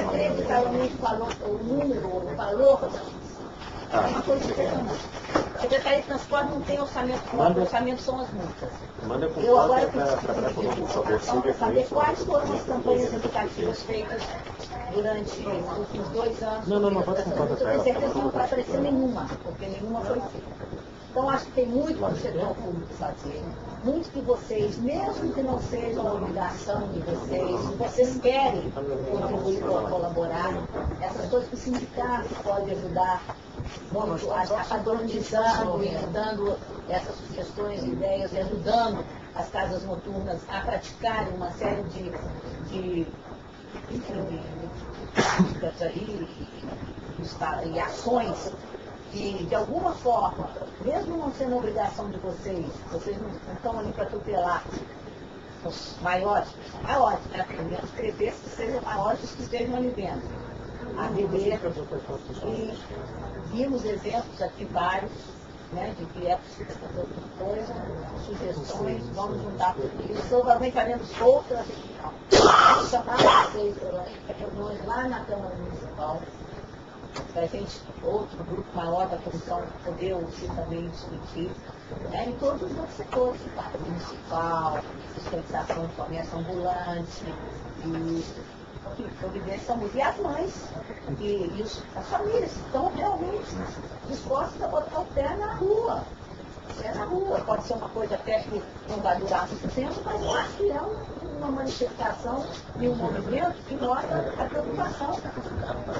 acreditavelmente o número, o valor. É uma coisa impressionante. A Secretaria de Transporte não tem orçamento, o orçamento são as multas. manda com Eu agora preciso preciso saber quais foram as campanhas educativas feitas durante os últimos 2 anos. Não, pode Essa contar multa, pra eu ela. tenho certeza que não vai aparecer nenhuma, porque nenhuma foi feita. Então, acho que tem muito para o setor público fazer. Muito que vocês, mesmo que não seja uma obrigação de vocês, se vocês querem contribuir ou colaborar, essas coisas que o sindicato pode ajudar muito, padronizando e dando essas sugestões, ideias, e ajudando as casas noturnas a praticarem uma série de e ações que, de alguma forma, mesmo não sendo obrigação de vocês não estão ali para tutelar maiores, né? Pelo menos prever que sejam maiores dos que estejam ali dentro. A beber, e vimos exemplos aqui vários, né, de que é possível fazer outra coisa, sugestões, vamos juntar tudo isso. Provavelmente faremos outras chamar vocês para reuniões lá na Câmara Municipal, para a gente, outro grupo maior da comissão, poder ouvir também discutir, né, em todos os outros setores, parque municipal, fiscalização do comércio ambulante, e providência e as mães e as famílias que estão realmente dispostas a botar o pé na rua. Pode ser uma coisa até que não vai durar muito tempo, mas eu acho que é uma manifestação e um movimento que mostra a preocupação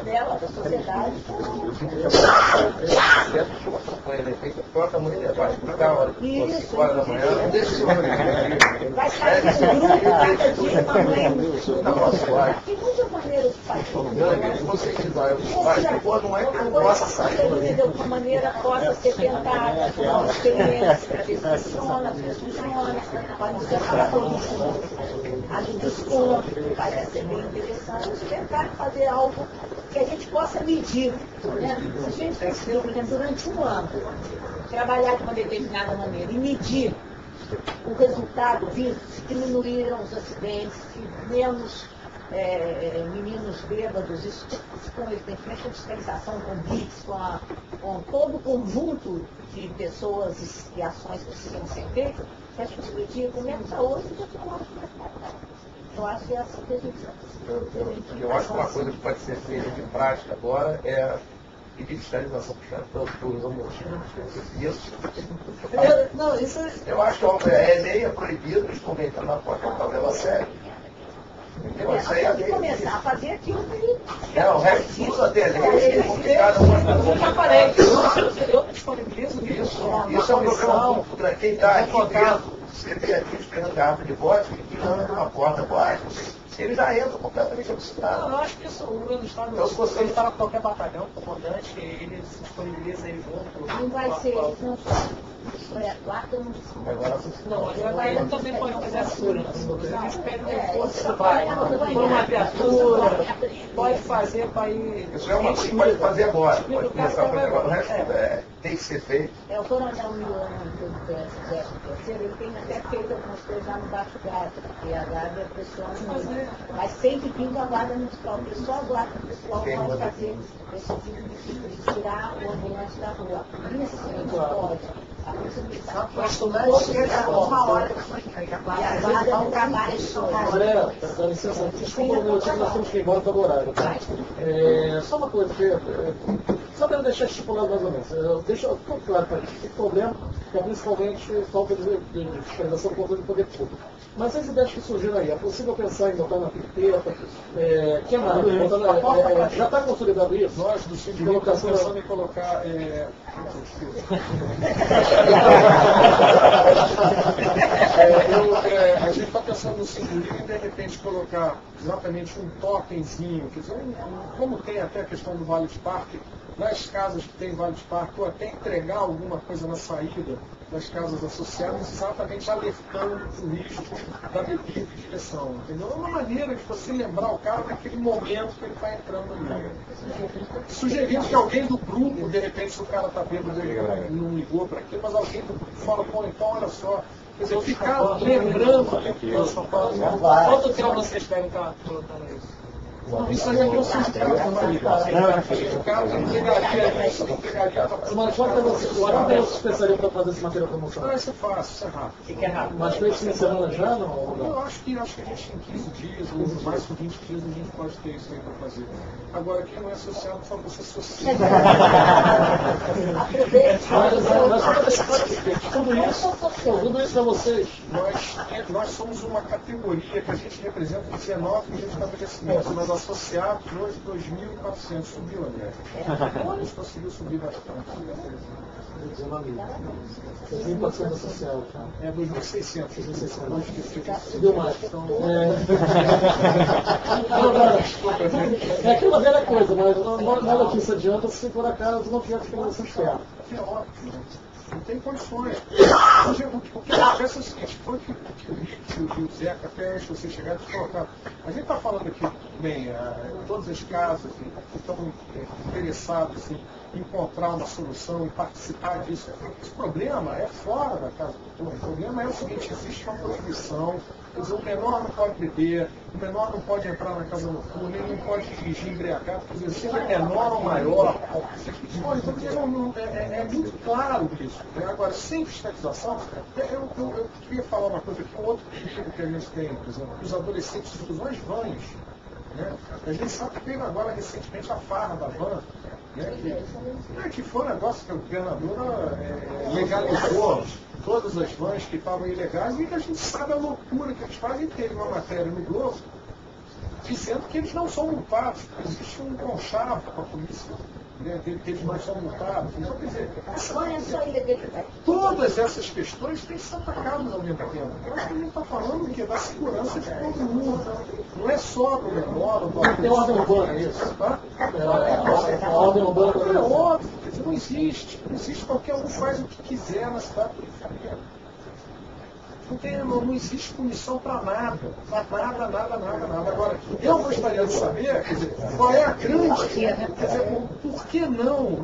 dela, da sociedade. Isso. Vai sair um grupo cada dia uma mãe. Tem muitas maneiras de fazer. Agora, de uma maneira possa ser tentada, com uma experiência, para ver se funciona, pode ser para ali desconto, parece ser bem interessante, tentar fazer algo que a gente possa medir. Né? Se a gente conseguir, por exemplo, durante um ano, trabalhar de uma determinada maneira e medir o resultado visto, se diminuíram os acidentes, se menos meninos bêbados, isso com evidentemente a fiscalização com BITS, com todo o conjunto de pessoas e ações que precisam ser feitas, se a gente medir com menos saúde, já ficou. Eu acho que é assim que a gente... Eu acho que uma coisa que pode ser feita de prática agora é pedir fiscalização para os homossexuais. Eu acho que é meio proibido, eles estão entrando na porta, é um problema sério. Nós temos que começar a fazer aquilo que... O resto tudo até lei, complicado. Eu já falei, eu disponibilizo isso. Isso é um problema para quem está aqui dentro. Você tem aqui esperando garrafa de vodka e anda numa porta baixa. Ele já entra completamente obstinado. Eu acho que isso, o governo do Estado, se você instala qualquer batalhão, comandante, ele se disponibiliza aí junto. Não vai ser isso, não só. Guarda no... Não, agora também pode fazer a segurança. Eles pedem força, vai. Põe uma viatura, pode fazer para ir... Isso é uma coisa que pode fazer agora. Pode começar a fazer agora. O resto tem que ser feito. O coronel Milano, do PSDB, ele tem até feito algumas coisas lá no Baixo Gado, porque a guarda pressiona muito. Mas sempre vindo a guarda municipal, porque só a guarda municipal pode fazer esse tipo de tirar o ambulante da rua. Isso a gente pode. Mas tu não chega uma hora e a guarda não trabalha só. André, dá licença, desculpa o meu time, nós temos que ir embora pelo horário. Tá? Só uma coisa, só para deixar estipulado mais ou menos, deixa tudo claro para a gente, tem problema, que é principalmente falta de fiscalização do controle do poder público. Mas as ideias que surgiram aí, é possível pensar em botar na piqueta, que mais? Já está consolidado isso? Nós, do sindicato, estamos pensando em colocar... a gente está pensando no singulinho e de repente colocar exatamente um totemzinho, quer dizer, como tem até a questão do Vale de Parque, nas casas que tem Vale de Parque, ou até entregar alguma coisa na saída das casas associadas, exatamente alertando o risco da bebida de direção, entendeu? É uma maneira de você lembrar o cara naquele momento que ele está entrando ali. Sugerindo que alguém do grupo, de repente, se o cara está bêbado, ele não ligou para aquilo, mas alguém do grupo fala, pô, então olha só, quer dizer, ficar lembrando quanto tempo vocês devem estar colocando isso? Isso aí é que eu sinto que Mas quanto tempo vocês pensariam para fazer esse material promocional? Isso é fácil, isso é rápido. Mas foi esse semana já, não? Eu acho que a gente em 15 dias, ou no máximo 20 dias, a gente pode ter isso aí para fazer. Agora, quem não é associado, por favor, se associe. Tudo isso para vocês. Nós somos uma categoria que a gente representa 19 milhões de estabelecimentos, mas associados hoje 2.400. Subiu, André. A gente conseguiu subir bastante. 2.400 associados. 2.600. Subiu mais. É aquela velha coisa, mas nada disso adianta se por acaso não tiver fiscalização externa. É ótimo. não tem condições. O que acontece é o seguinte, foi o que o Zeca, até antes de você chegar, te colocar. A gente está falando aqui, bem, todas as casas que estão interessados em encontrar uma solução e participar disso. Esse problema é fora da casa noturna. O problema é o seguinte, existe uma proibição, quer dizer, o menor não pode beber, o menor não pode entrar na casa noturna, ele não pode dirigir embriagado, quer dizer, seja menor ou maior. Então, é muito claro isso. Né? Agora, sem fiscalização, eu queria falar uma coisa aqui, um outro tipo que a gente tem, por exemplo, os adolescentes usam as vans. Né? A gente sabe que teve agora recentemente a farra da van, né? que foi um negócio que o governador legalizou todas as vans que estavam ilegais e que a gente sabe a loucura que eles fazem. Teve uma matéria no Globo dizendo que eles não são multados, existe um conchavo com a polícia. Que eles não são multados. Então, quer dizer, todas essas questões têm que ser atacadas ao mesmo tempo. Eu acho que a gente está falando que da segurança de todo mundo. Não é só do menor, do adulto. Tem ordem urbana isso. Tá? A ordem urbana É óbvio, quer dizer, não existe. Não existe, qualquer um faz o que quiser na cidade. Não existe punição para nada. Para nada. Agora, eu gostaria de saber, quer dizer, qual é a grande. Quer dizer, por que não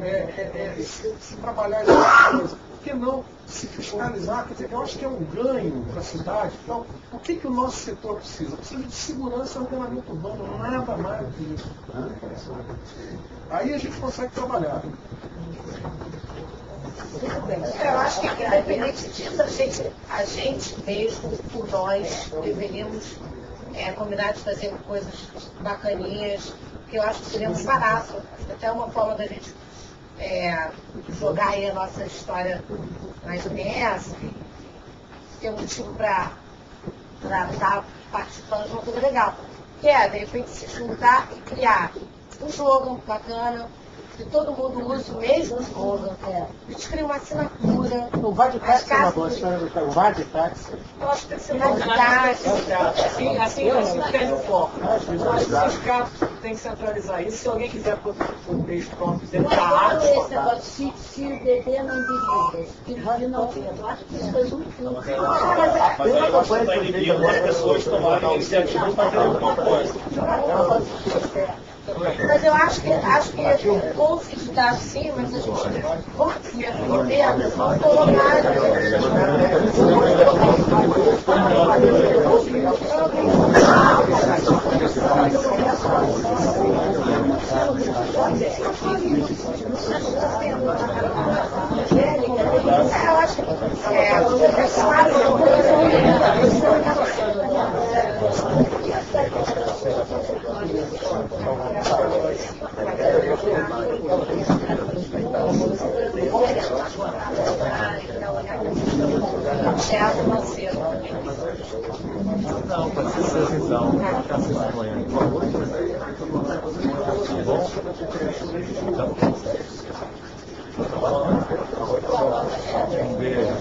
se trabalhar essa coisa? Por que não se fiscalizar? Quer dizer, eu acho que é um ganho para a cidade. Então, o que o nosso setor precisa? Precisa de segurança e ordenamento urbano, nada mais do que isso. Aí a gente consegue trabalhar. Eu acho que, independente disso, a gente mesmo, por nós, deveríamos combinar de fazer coisas bacaninhas, que eu acho que seria muito barato. Até uma forma da gente jogar aí a nossa história na internet, ter um motivo para estar participando de uma coisa legal. Que é, de repente, se juntar e criar um slogan bacana, que todo mundo use o mesmo slogan. A gente cria uma assinatura. O VAR de táxi é uma boa história, o VAR de táxi. Eu acho que tem que ser VAR de táxi. Assim perde o foco. Acho que os carros têm que centralizar isso. Se alguém quiser pôr o texto pronto, quiser dar arte. Esse negócio, se o bebê não dirige, dirigir não vendo. Eu acho que isso foi muito Mas eu acho que está inibindo as pessoas tomarem a iniciativa para fazer alguma coisa. Mas eu acho que vou ficar assim, mas a gente vamos se aprender, vamos colocar. Eu acho Teatro Macedo. Não, pode ser seis então. Ficar seis da manhã. Um beijo,